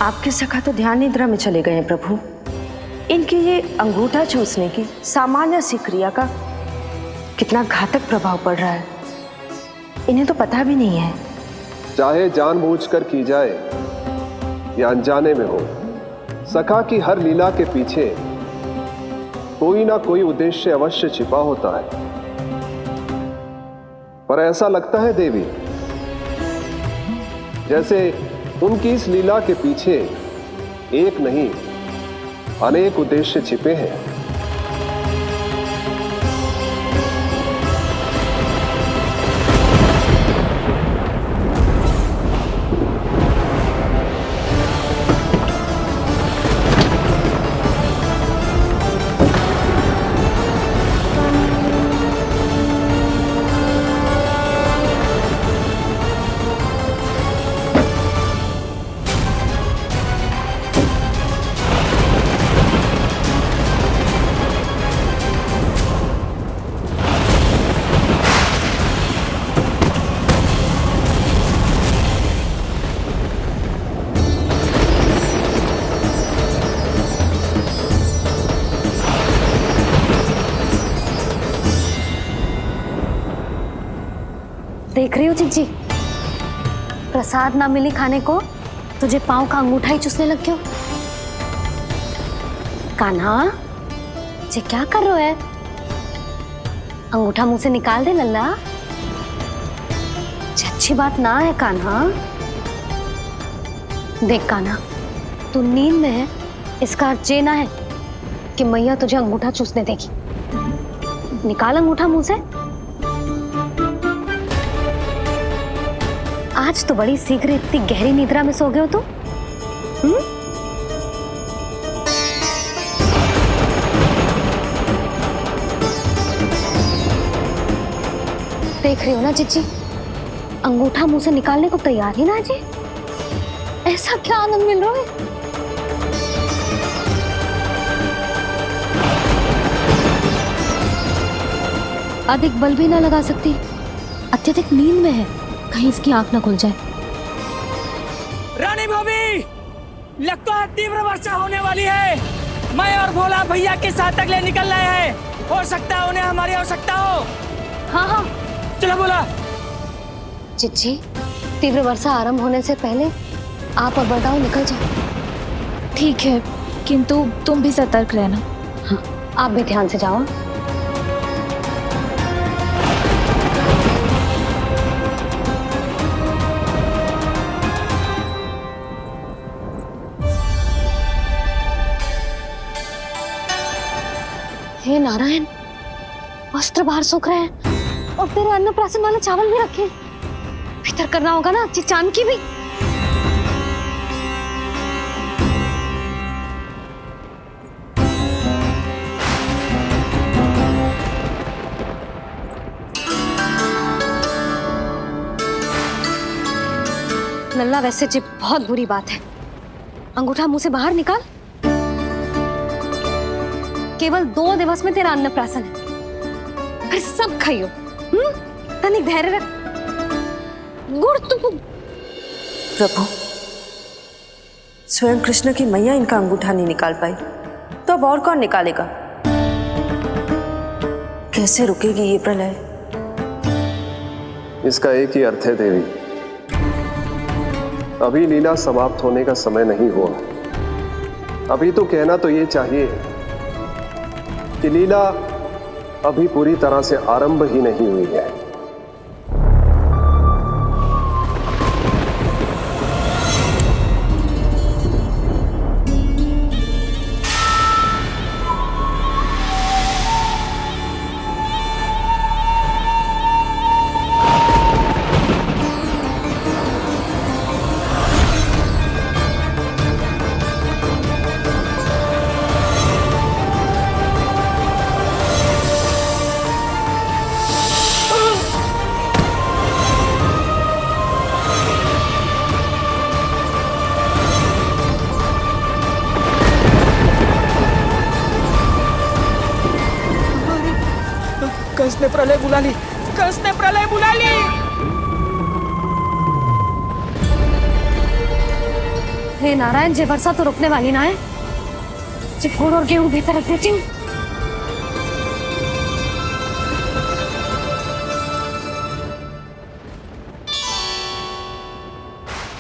आपके सखा तो ध्यान निद्रा में चले गए हैं प्रभु। इनकी ये अंगूठा चूसने की सामान्य सी क्रिया का कितना घातक प्रभाव पड़ रहा है, इन्हें तो पता भी नहीं है। चाहे जानबूझकर की जाए या अनजाने में हो, सखा की हर लीला के पीछे कोई ना कोई उद्देश्य अवश्य छिपा होता है। पर ऐसा लगता है देवी जैसे उनकी इस लीला के पीछे एक नहीं अनेक उद्देश्य छिपे हैं। देख रही हो चिज्जी, प्रसाद ना मिली खाने को, तुझे पांव का अंगूठा ही चूसने लग गयो। कान्हा ये क्या कर रहे हो है? अंगूठा मुंह से निकाल दे लल्ला। अच्छी बात ना है कान्हा। देख कान्हा, तू नींद में है, इसका अर्थ ये ना है कि मैया तुझे अंगूठा चूसने देगी। निकाल अंगूठा मुंह से। आज तो बड़ी शीघ्र इतनी गहरी निद्रा में सो गए हो तुम। देख रही हो ना चिच्ची, अंगूठा मुंह से निकालने को तैयार ही ना जी। ऐसा क्या आनंद मिल रहा है। अधिक बल भी ना लगा सकती, अत्यधिक नींद में है, कहीं इसकी आंख ना खुल जाए। रानी भाभी, लगता है तीव्र वर्षा होने वाली है। मैं और भोला भैया के साथ तक ले निकल रहे हैं। हो सकता है उन्हें हमारी आवश्यकता हो। हाँ हाँ चलो बोला। चिच्ची, तीव्र वर्षा आरंभ होने से पहले आप और बड़गांव निकल जाओ। ठीक है, किंतु तुम भी सतर्क रहना। हाँ, आप भी ध्यान से जाओ। हे नारायण, वस्त्र बाहर सूख रहे हैं और तेरे अन्नप्राशन वाले चावल भी रखे। भीतर करना होगा ना चिचान की भी। लल्ला, वैसे जी बहुत बुरी बात है। अंगूठा मुंह से बाहर निकाल। केवल 2 दिवस में तेरा अन्नप्राशन है, फिर सब खाइयो। तनिक धैर्य रख। गुड़ तो प्रभु, स्वयं कृष्ण की मैया इनका अंगूठा नहीं निकाल पाई, तो अब और कौन निकालेगा? कैसे रुकेगी ये प्रलय? इसका एक ही अर्थ है देवी, अभी लीला समाप्त होने का समय नहीं हुआ। अभी तो कहना तो ये चाहिए कि लीला अभी पूरी तरह से आरंभ ही नहीं हुई है। कंस ने प्रलय बुला ली, कंस ने प्रलय बुला ली। हे नारायण, जे वर्षा तो रुकने वाली ना है। जे गुड़ और गेहूं भीतर रख देती हूँ।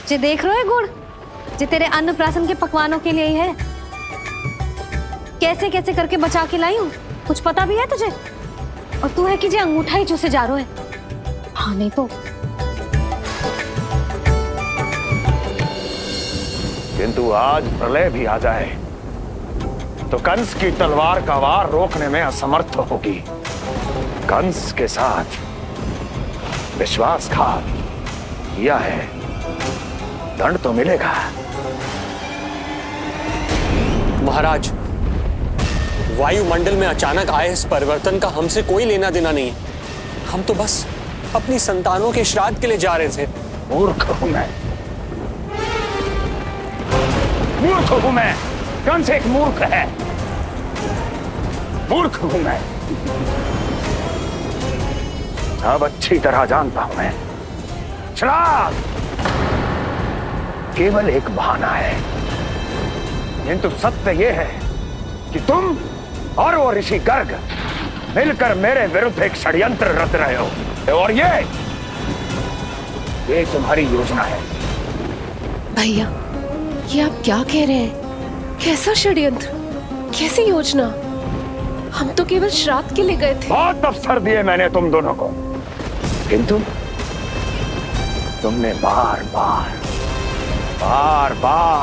जे देख रहे हो गुड़, जे तेरे अन्नप्राशन के पकवानों के लिए ही है। कैसे कैसे करके बचा के लाई हूँ, कुछ पता भी है तुझे? और तू है कि जे अंगूठा ही चूसे जा रहा है। हाँ नहीं तो। किंतु आज प्रलय भी आ जाए तो कंस की तलवार का वार रोकने में असमर्थ होगी। कंस के साथ विश्वासघात किया है, दंड तो मिलेगा। महाराज, वायुमंडल में अचानक आए इस परिवर्तन का हमसे कोई लेना देना नहीं है। हम तो बस अपनी संतानों के श्राद्ध के लिए जा रहे थे। मूर्ख हूं मैं, मूर्ख हूं मैं। कंस एक मूर्ख है, मूर्ख हूं मैं। अब अच्छी तरह जानता हूं मैं, श्राद्ध केवल एक बहाना है। किंतु सत्य यह है कि तुम और वो ऋषि गर्ग मिलकर मेरे विरुद्ध एक षड्यंत्र रच रहे हो, और ये तुम्हारी योजना है। भैया, ये आप क्या कह रहे हैं? कैसा षड्यंत्र, कैसी योजना? हम तो केवल श्राद्ध के लिए गए थे। बहुत अवसर दिए मैंने तुम दोनों को, किंतु तुमने बार बार बार बार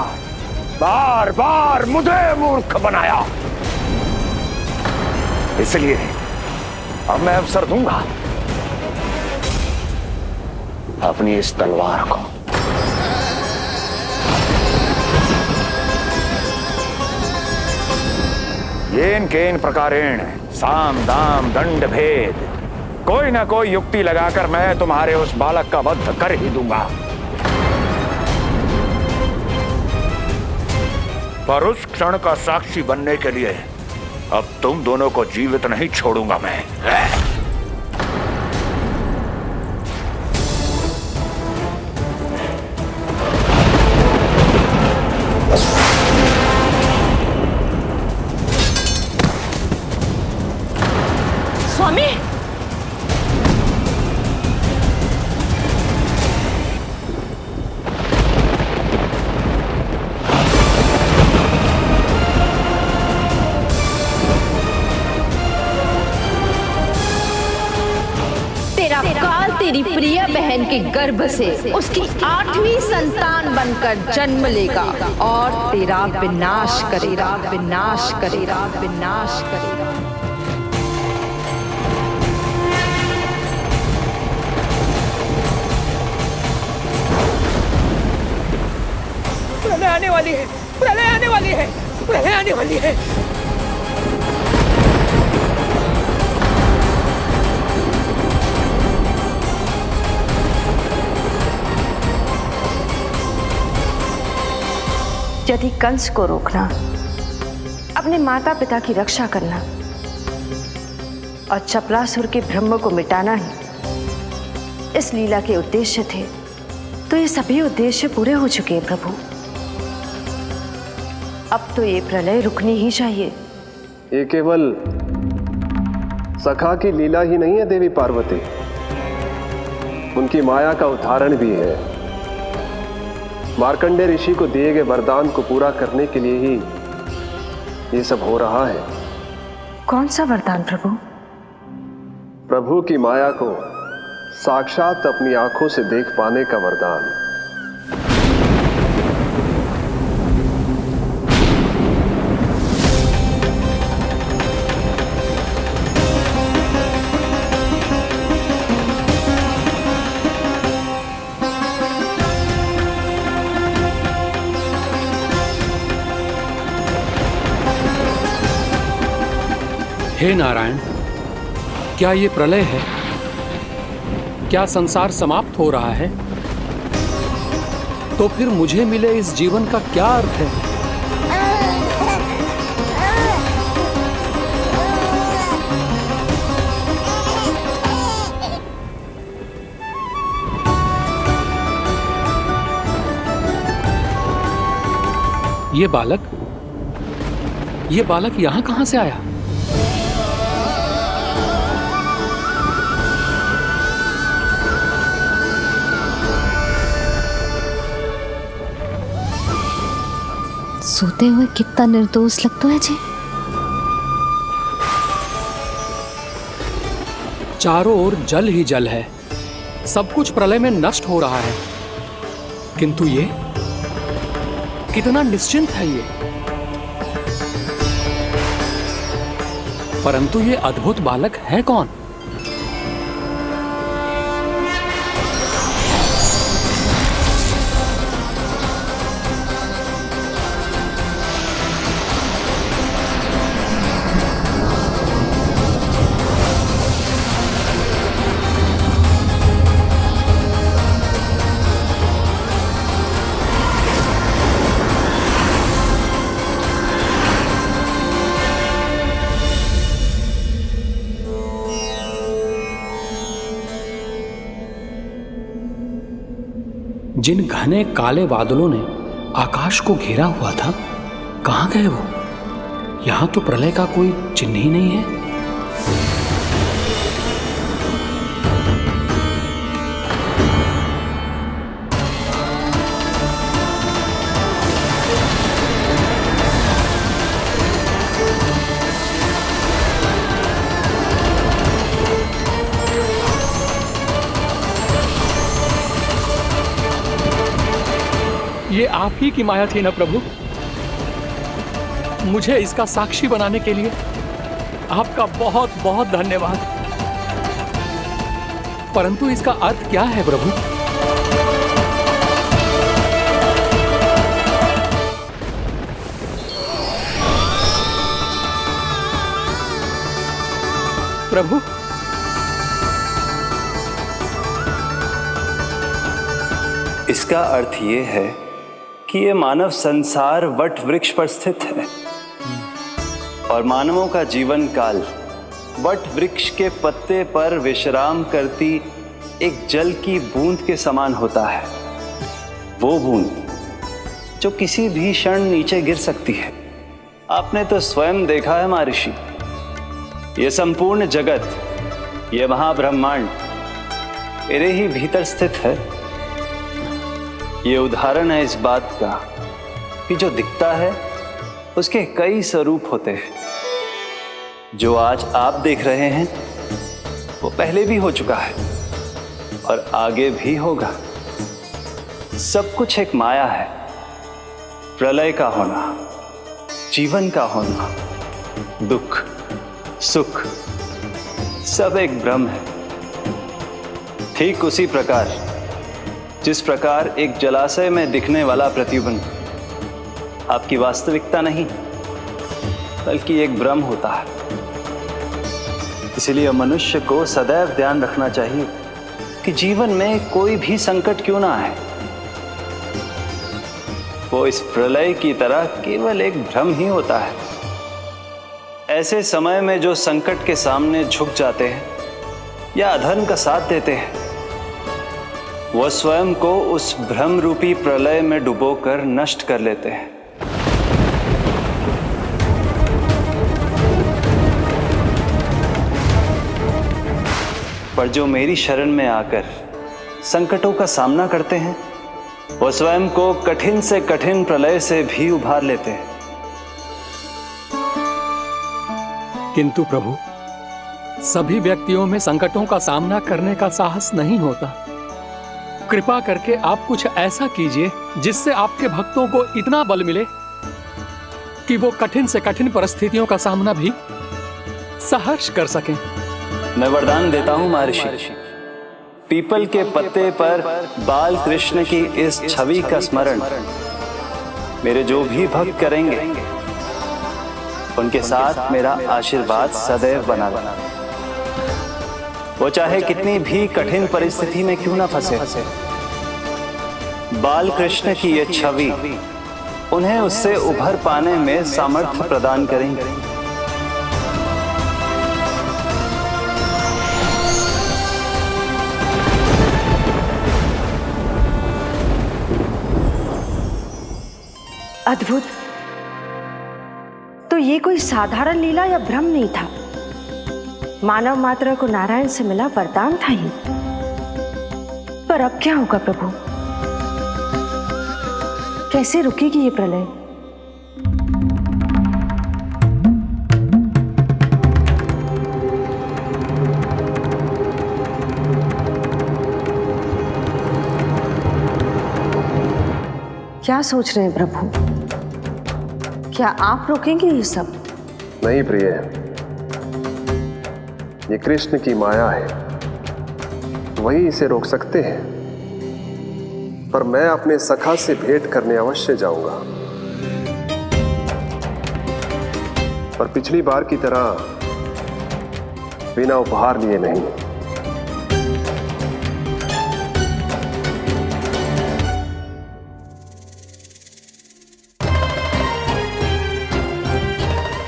बार बार मुझे मूर्ख बनाया। इसलिए अब मैं अवसर दूंगा अपनी इस तलवार को। येन केन प्रकारेण साम दाम दंड भेद कोई ना कोई युक्ति लगाकर मैं तुम्हारे उस बालक का वध कर ही दूंगा। पर उस क्षण का साक्षी बनने के लिए अब तुम दोनों को जीवित नहीं छोड़ूंगा मैं। स्वामी, तेरा काल तेरी प्रिय बहन के गर्भ से उसकी 8वीं संतान बनकर जन्म लेगा और तेरा विनाश करेगा, विनाश करेगा, विनाश करेगा। प्रलय आने वाली है, प्रलय आने वाली है, प्रलय आने वाली है। यदि कंस को रोकना, अपने माता पिता की रक्षा करना और चपलासुर के ब्रह्म को मिटाना ही इस लीला के उद्देश्य थे, तो ये सभी उद्देश्य पूरे हो चुके हैं प्रभु। अब तो ये प्रलय रुकनी ही चाहिए। ये केवल सखा की लीला ही नहीं है देवी पार्वती, उनकी माया का उदाहरण भी है। मार्कंडेय ऋषि को दिए गए वरदान को पूरा करने के लिए ही ये सब हो रहा है। कौन सा वरदान प्रभु? प्रभु की माया को साक्षात अपनी आंखों से देख पाने का वरदान। हे नारायण, क्या ये प्रलय है? क्या संसार समाप्त हो रहा है? तो फिर मुझे मिले इस जीवन का क्या अर्थ है? ये बालक यहां कहां से आया? सोते हुए कितना निर्दोष लगता है जी। चारों ओर जल ही जल है, सब कुछ प्रलय में नष्ट हो रहा है, किंतु ये कितना निश्चिंत है ये। परंतु ये अद्भुत बालक है कौन? जिन घने काले बादलों ने आकाश को घेरा हुआ था, कहां गए वो? यहां तो प्रलय का कोई चिन्ह ही नहीं है। ये आप ही की माया थी ना प्रभु? मुझे इसका साक्षी बनाने के लिए आपका बहुत बहुत धन्यवाद। परंतु इसका अर्थ क्या है प्रभु? प्रभु, इसका अर्थ ये है कि ये मानव संसार वट वृक्ष पर स्थित है और मानवों का जीवन काल वट वृक्ष के पत्ते पर विश्राम करती एक जल की बूंद के समान होता है। वो बूंद जो किसी भी क्षण नीचे गिर सकती है। आपने तो स्वयं देखा है महर्षि, ये संपूर्ण जगत, ये महाब्रह्मांड मेरे ही भीतर स्थित है। ये उदाहरण है इस बात का कि जो दिखता है उसके कई स्वरूप होते हैं। जो आज आप देख रहे हैं वो पहले भी हो चुका है और आगे भी होगा। सब कुछ एक माया है। प्रलय का होना, जीवन का होना, दुख सुख सब एक भ्रम है। ठीक उसी प्रकार जिस प्रकार एक जलाशय में दिखने वाला प्रतिबिंब आपकी वास्तविकता नहीं बल्कि एक भ्रम होता है। इसलिए मनुष्य को सदैव ध्यान रखना चाहिए कि जीवन में कोई भी संकट क्यों ना आए, वो इस प्रलय की तरह केवल एक भ्रम ही होता है। ऐसे समय में जो संकट के सामने झुक जाते हैं या अधर्म का साथ देते हैं, वह स्वयं को उस भ्रम रूपी प्रलय में डुबोकर नष्ट कर लेते हैं। पर जो मेरी शरण में आकर संकटों का सामना करते हैं, वो स्वयं को कठिन से कठिन प्रलय से भी उभार लेते हैं। किंतु प्रभु, सभी व्यक्तियों में संकटों का सामना करने का साहस नहीं होता। कृपा करके आप कुछ ऐसा कीजिए जिससे आपके भक्तों को इतना बल मिले कि वो कठिन से कठिन परिस्थितियों का सामना भी सहर्ष कर सकें। मैं वरदान देता हूं महर्षि, पीपल के पत्ते पर बाल कृष्ण की इस छवि का स्मरण मेरे जो भी भक्त करेंगे उनके साथ मेरा आशीर्वाद सदैव बना रहे। वो चाहे कितनी भी कठिन परिस्थिति में क्यों ना फंसे, बाल कृष्ण की ये छवि उन्हें उससे उभर पाने में सामर्थ्य प्रदान करेंगे। अद्भुत। तो ये कोई साधारण लीला या भ्रम नहीं था, मानव मात्र को नारायण से मिला वरदान था ये। पर अब क्या होगा प्रभु? कैसे रुकेगी ये प्रलय? क्या सोच रहे हैं प्रभु? क्या आप रोकेंगे ये सब? नहीं प्रिय, ये कृष्ण की माया है, वही इसे रोक सकते हैं। पर मैं अपने सखा से भेंट करने अवश्य जाऊंगा। पर पिछली बार की तरह बिना उपहार लिए नहीं।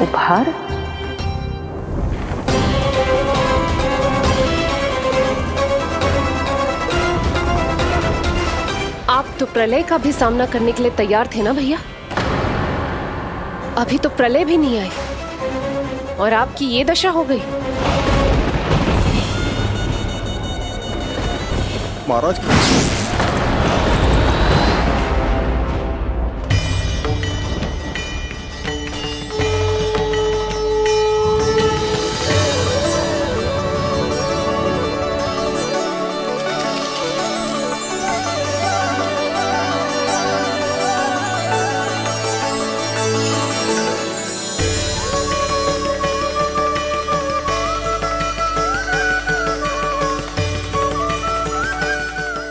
उपहार? आप तो प्रलय का भी सामना करने के लिए तैयार थे ना भैया? अभी तो प्रलय भी नहीं आई और आपकी ये दशा हो गई। महाराज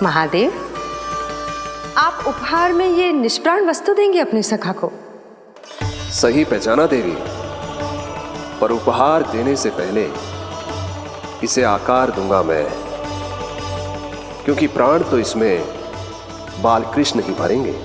महादेव, आप उपहार में ये निष्प्राण वस्तु देंगे अपने सखा को? सही पहचाना देवी, पर उपहार देने से पहले इसे आकार दूंगा मैं, क्योंकि प्राण तो इसमें बाल कृष्ण ही भरेंगे।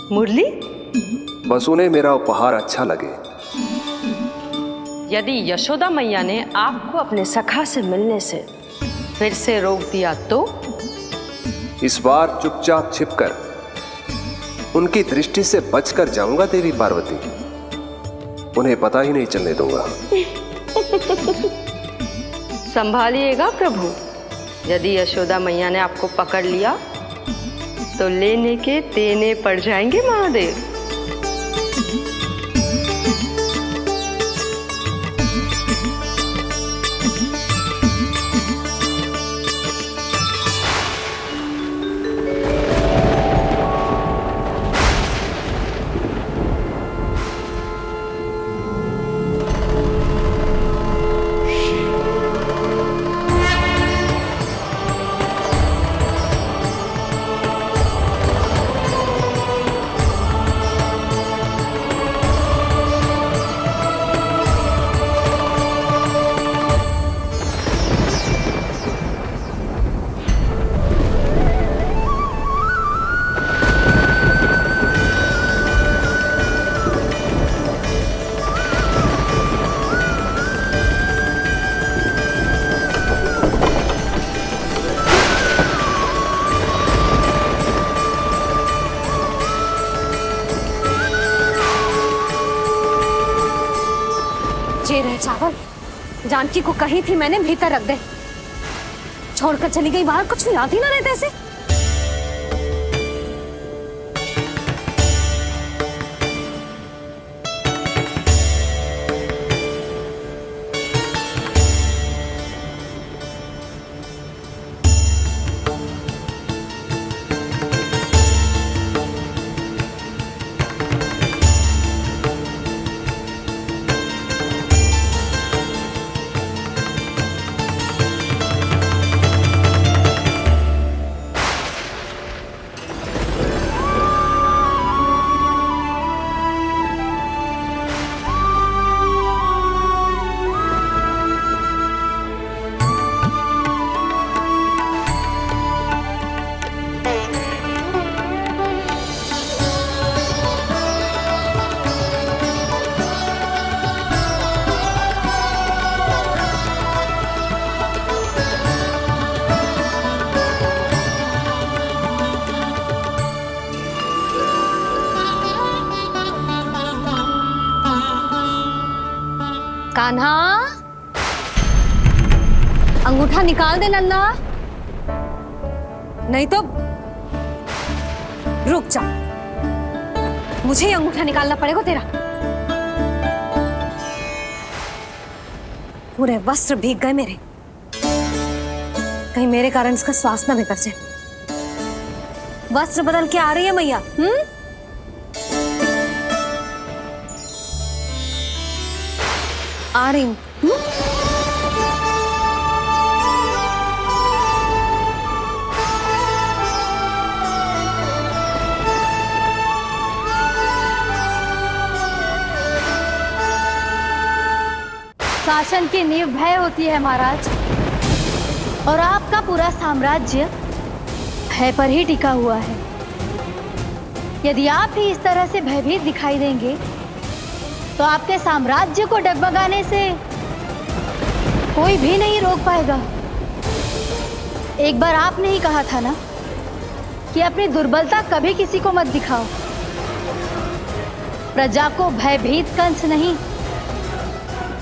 मुरली, बस उन्हें मेरा उपहार अच्छा लगे। यदि यशोदा मैया ने आपको अपने सखा से मिलने से फिर से रोक दिया तो? इस बार चुपचाप छिपकर उनकी दृष्टि से बचकर जाऊंगा देवी पार्वती। उन्हें पता ही नहीं चलने दूंगा। संभालिएगा प्रभु, यदि यशोदा मैया ने आपको पकड़ लिया तो लेने के देने पड़ जाएंगे महादेव। चावल जानकी को कही थी मैंने भीतर रख दे, छोड़कर चली गई बाहर, कुछ याद ही ना रहते ऐसे। कान्हा, अंगूठा निकाल दे लल्ला, नहीं तो रुक जा, मुझे ही अंगूठा निकालना पड़ेगा तेरा। पूरे वस्त्र भीग गए मेरे, कहीं मेरे कारण इसका श्वास ना बिगड़ जाए। वस्त्र बदल के आ रही है मैया। आ रही हूं। शासन की नींव भय होती है महाराज, और आपका पूरा साम्राज्य भय पर ही टिका हुआ है। यदि आप ही इस तरह से भयभीत दिखाई देंगे तो आपके साम्राज्य को डगमगाने से कोई भी नहीं रोक पाएगा। एक बार आपने ही कहा था ना कि अपनी दुर्बलता कभी किसी को मत दिखाओ। प्रजा को भयभीत कंस नहीं,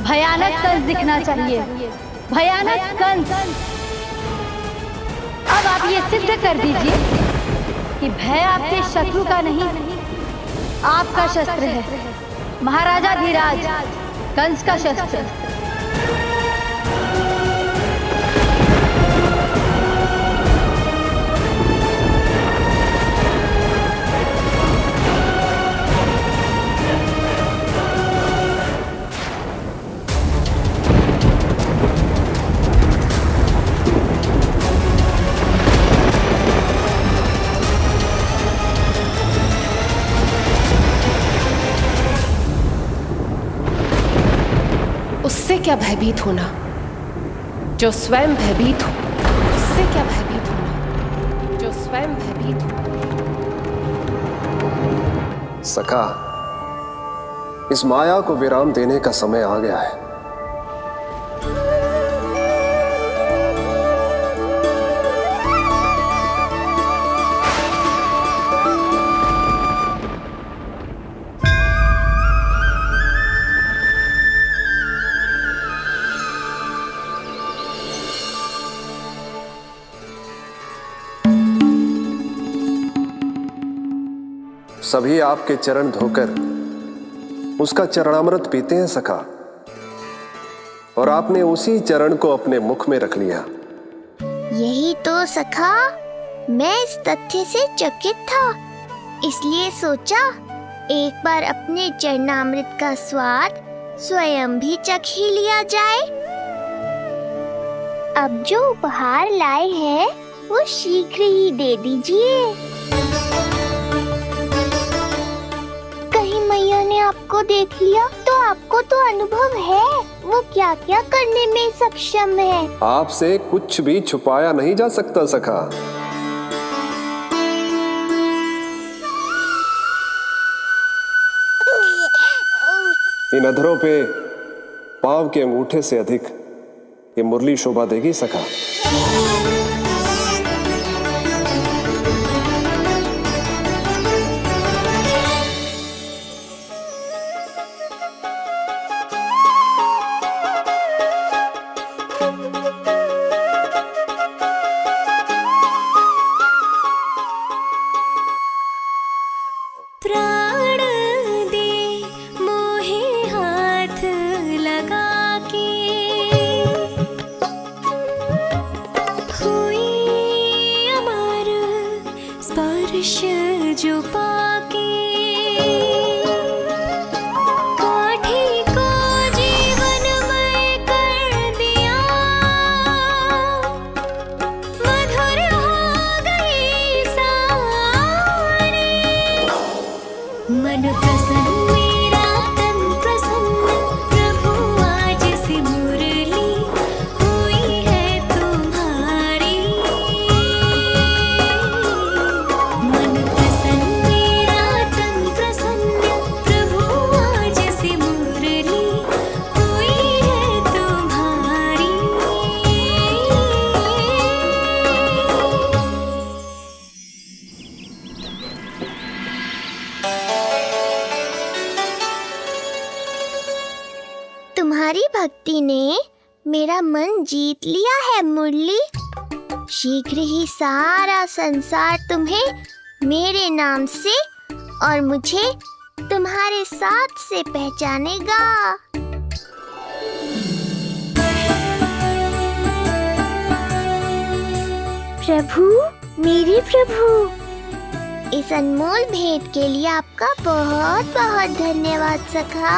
भयानक कंस दिखना चाहिए, भयानक कंस। अब आप ये सिद्ध कर दीजिए कि भय आपके शत्रु का नहीं, आपका शस्त्र है। महाराजा धीराज, कंस का शस्त्र। उससे क्या भयभीत होना, जो स्वयं भयभीत हो। उससे क्या भयभीत होना, जो स्वयं भयभीत हो। सखा, इस माया को विराम देने का समय आ गया है। सभी आपके चरण धोकर उसका चरणामृत पीते हैं सखा, और आपने उसी चरण को अपने मुख में रख लिया। यही तो सखा, मैं इस तथ्य से चकित था, इसलिए सोचा एक बार अपने चरणामृत का स्वाद स्वयं भी चख ही लिया जाए। अब जो उपहार लाए हैं वो शीघ्र ही दे दीजिए। कहीं मैया ने आपको देख लिया तो आपको तो अनुभव है वो क्या क्या करने में सक्षम है। आपसे कुछ भी छुपाया नहीं जा सकता सखा। इन अधरों पे पांव के अंगूठे से अधिक ये मुरली शोभा देगी सखा। जो पाके काठी को जीवनमय कर दिया, मधुर हो गई सारी। मन प्रसन्न मेरा तन प्रसन्न, प्रभु आज से मुरली हुई है तुम्हारी। मन तुम्हारी भक्ति ने मेरा मन जीत लिया है मुरली। शीघ्र ही सारा संसार तुम्हें मेरे नाम से और मुझे तुम्हारे साथ से पहचानेगा। प्रभु, मेरे प्रभु, इस अनमोल भेंट के लिए आपका बहुत बहुत धन्यवाद सखा।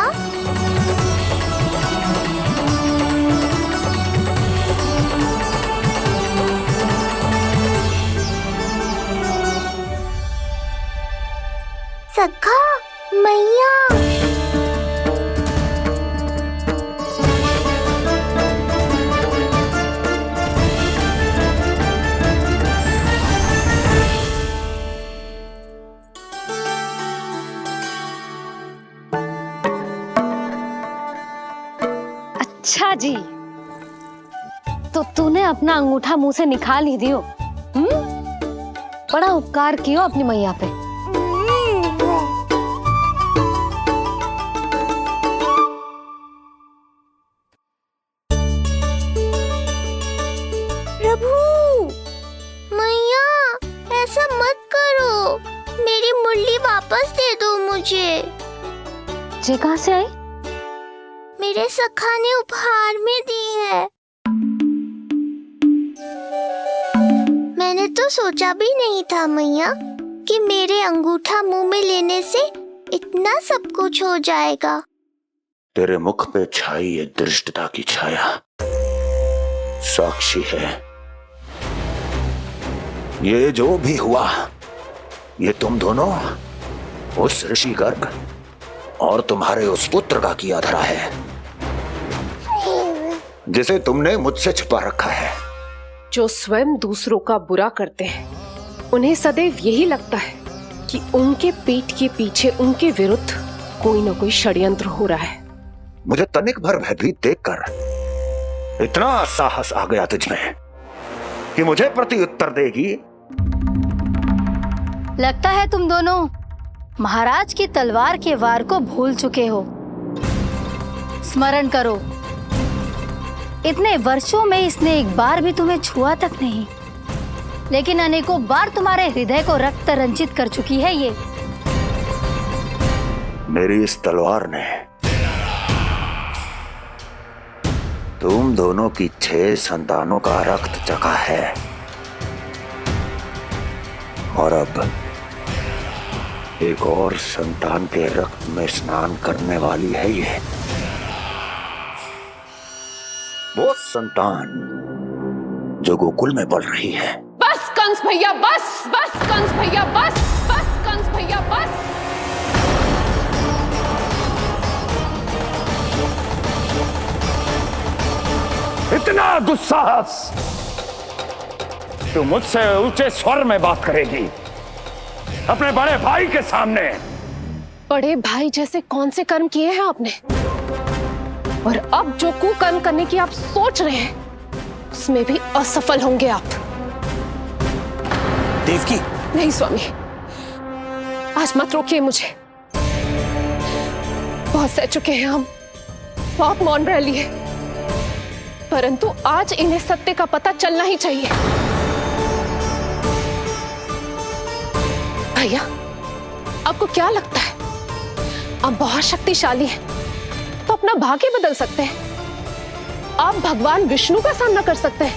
सखा, मैया। अच्छा जी, तो तूने अपना अंगूठा मुंह से निकाल ही दियो। बड़ा उपकार कियो अपनी मैया पे। ये कहाँ से आई? मेरे सखा ने उपहार में दी है। मैंने तो सोचा भी नहीं था मैया कि मेरे अंगूठा मुंह में लेने से इतना सब कुछ हो जाएगा। तेरे मुख पे छाई ये दृष्टता की छाया साक्षी है। ये जो भी हुआ, ये तुम दोनों, उस ऋषि गर्ग और तुम्हारे उस पुत्र का किया धरा है, जिसे तुमने मुझसे छुपा रखा है। जो स्वयं दूसरों का बुरा करते हैं, उन्हें सदैव यही लगता है कि उनके पीठ के पीछे उनके विरुद्ध कोई न कोई षड्यंत्र हो रहा है। मुझे तनिक भर भयभीत देखकर इतना साहस आ गया तुझमें कि मुझे प्रत्युत्तर देगी। लगता है तुम दोनों महाराज की तलवार के वार को भूल चुके हो। स्मरण करो, इतने वर्षों में इसने एक बार भी तुम्हें छुआ तक नहीं, लेकिन अनेकों बार तुम्हारे हृदय को रक्त रंजित कर चुकी है ये। मेरी इस तलवार ने तुम दोनों की 6 संतानों का रक्त चखा है, और अब एक और संतान के रक्त में स्नान करने वाली है ये। वो संतान जो गोकुल में पल रही है। बस कंस भैया बस, बस कंस भैया बस, बस कंस भैया बस। इतना दुस्साहस तू मुझसे ऊंचे स्वर में बात करेगी अपने बड़े भाई के सामने? बड़े भाई जैसे कौन से कर्म किए हैं आपने? और अब जो कुकर्म करने की आप सोच रहे हैं, उसमें भी असफल होंगे आप। देवकी। नहीं स्वामी, आज मत रोकिए मुझे। बहुत सह चुके हैं हम, आप मौन रह लिए, परंतु आज इन्हें सत्य का पता चलना ही चाहिए। भैया, आपको क्या लगता है आप बहुत शक्तिशाली हैं, तो अपना भाग्य बदल सकते हैं? आप भगवान विष्णु का सामना कर सकते हैं।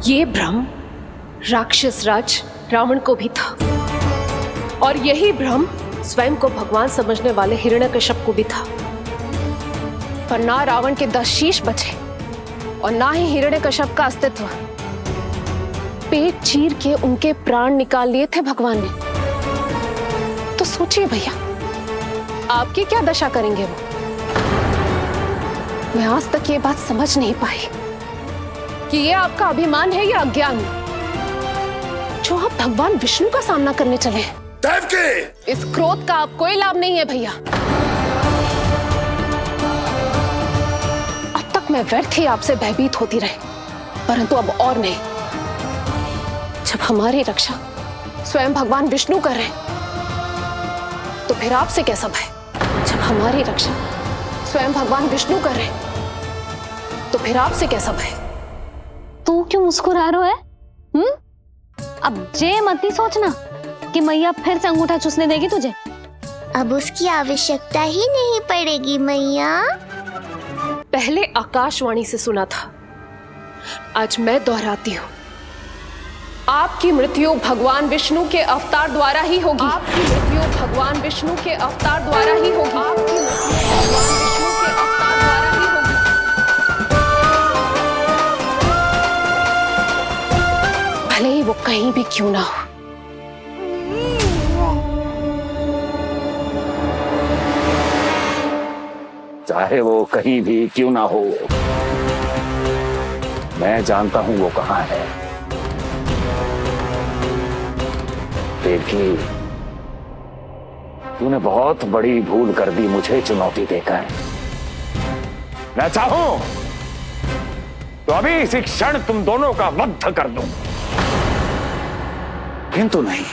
ये भ्रम राक्षस राज रावण को भी था, और यही भ्रम स्वयं को भगवान समझने वाले हिरण्यकश्यप को भी था। पर ना रावण के 10 शीश बचे और ना ही हिरण्यकश्यप का अस्तित्व। पेट चीर के उनके प्राण निकाल लिए थे भगवान ने। तो सोचिए भैया, आपकी क्या दशा करेंगे वो? मैं आज तक ये बात समझ नहीं पाई कि ये आपका अभिमान है या अज्ञान, जो आप भगवान विष्णु का सामना करने चले हैं। देवकी! इस क्रोध का आप कोई लाभ नहीं है भैया। अब तक मैं व्यर्थ ही आपसे भयभीत होती रही, परंतु अब और नहीं। जब हमारी रक्षा स्वयं भगवान विष्णु कर रहे हैं, तो फिर आपसे कैसा भय? जब हमारी रक्षा स्वयं भगवान विष्णु कर रहे हैं, तो फिर आपसे कैसा भय? तू क्यों मुस्कुरा रहा है? अब जे मत ही सोचना कि मैया फिर से अंगूठा चूसने देगी तुझे। अब उसकी आवश्यकता ही नहीं पड़ेगी मैया। पहले आकाशवाणी से सुना था, आज मैं दोहराती हूँ। आपकी मृत्यु भगवान विष्णु के अवतार द्वारा ही होगी। आपकी मृत्यु भगवान विष्णु के अवतार द्वारा ही होगी। आपकी मृत्यु भगवान विष्णु के अवतार द्वारा ही होगी। भले ही वो कहीं भी क्यों ना हो। चाहे वो कहीं भी क्यों ना हो, मैं जानता हूं वो कहां है। देवकी, तूने बहुत बड़ी भूल कर दी मुझे चुनौती देकर। मैं चाहूं तो अभी इसी क्षण तुम दोनों का वध कर दूं, किंतु नहीं।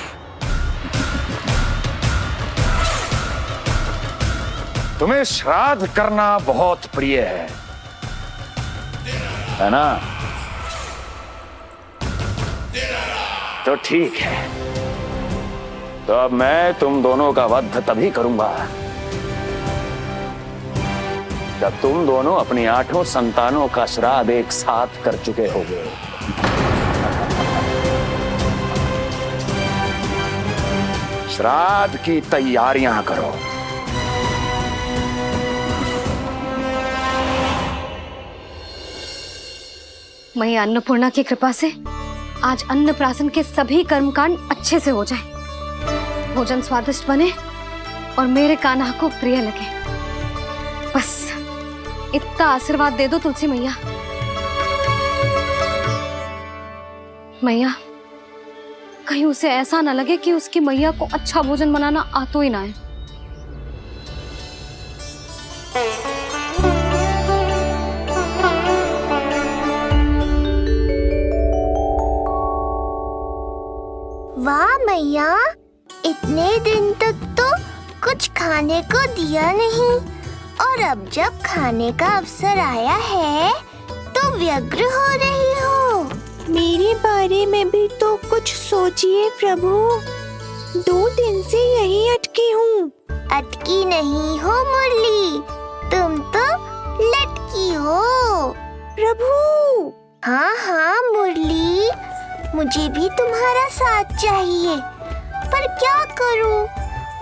तुम्हें श्राद्ध करना बहुत प्रिय है ना? तो ठीक है, तो अब मैं तुम दोनों का वध तभी करूंगा जब तुम दोनों अपनी 8 संतानों का श्राद्ध एक साथ कर चुके होगे। श्राद्ध की तैयारियां करो। मैया अन्नपूर्णा की कृपा से आज अन्नप्राशन के सभी कर्मकांड अच्छे से हो जाए, भोजन स्वादिष्ट बने और मेरे कान्हा को प्रिय लगे। बस इतना आशीर्वाद दे दो तुलसी मैया। मैया, कहीं उसे ऐसा ना लगे कि उसकी मैया को अच्छा भोजन बनाना आता ही ना है। वाह मैया, इतने दिन तक तो कुछ खाने को दिया नहीं और अब जब खाने का अवसर आया है तो व्यग्र हो रही हो। मेरे बारे में भी तो कुछ सोचिए प्रभु। 2 दिन से यहीं अटकी हूँ। अटकी नहीं हो मुरली, तुम तो लटकी हो। प्रभु। हाँ हाँ मुरली, मुझे भी तुम्हारा साथ चाहिए, पर क्या करूं?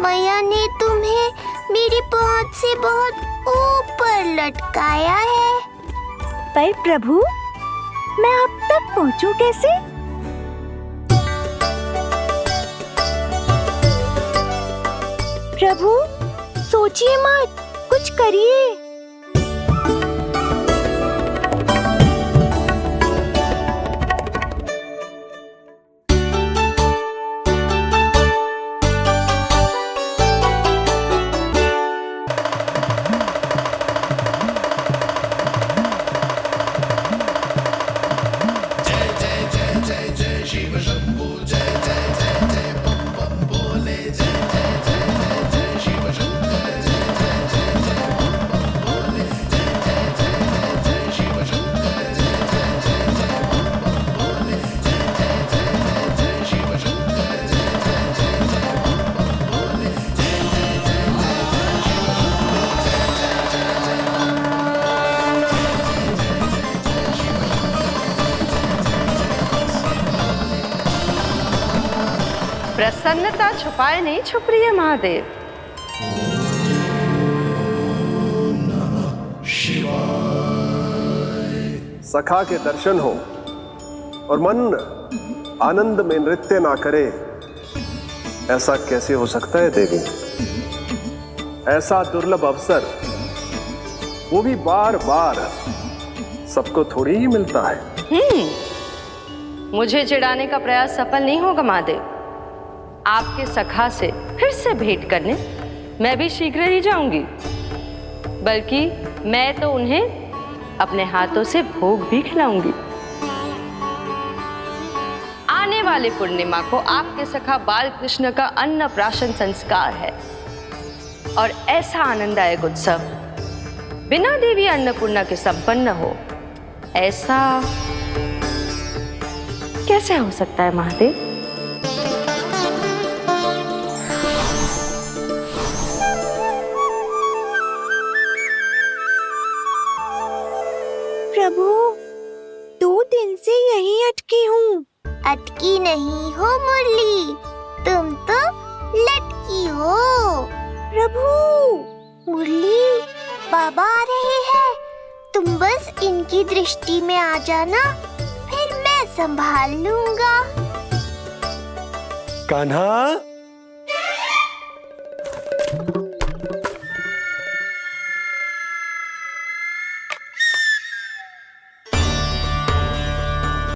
मैया ने तुम्हें मेरी पहुंच से बहुत ऊपर लटकाया है। पर प्रभु, मैं अब तक पहुंचूं कैसे? प्रभु, सोचिए मत, कुछ करिए। प्रसन्नता छुपाए नहीं छुप रही है महादेव। सखा के दर्शन हो और मन आनंद में नृत्य ना करे, ऐसा कैसे हो सकता है देवी? ऐसा दुर्लभ अवसर, वो भी बार बार, सबको थोड़ी ही मिलता है। मुझे चिढ़ाने का प्रयास सफल नहीं होगा महादेव। आपके सखा से फिर से भेंट करने मैं भी शीघ्र ही जाऊंगी, बल्कि मैं तो उन्हें अपने हाथों से भोग भी खिलाऊंगी। आने वाले पूर्णिमा को आपके सखा बाल कृष्ण का अन्नप्राशन संस्कार है और ऐसा आनंददायक उत्सव बिना देवी अन्नपूर्णा के संपन्न हो, ऐसा कैसे हो सकता है महादेव? प्रभु, 2 दिन से यहीं अटकी हूँ। अटकी नहीं हो मुरली, तुम तो लटकी हो। प्रभु। मुरली, बाबा आ रहे हैं, तुम बस इनकी दृष्टि में आ जाना, फिर मैं संभाल लूंगा। कान्हा,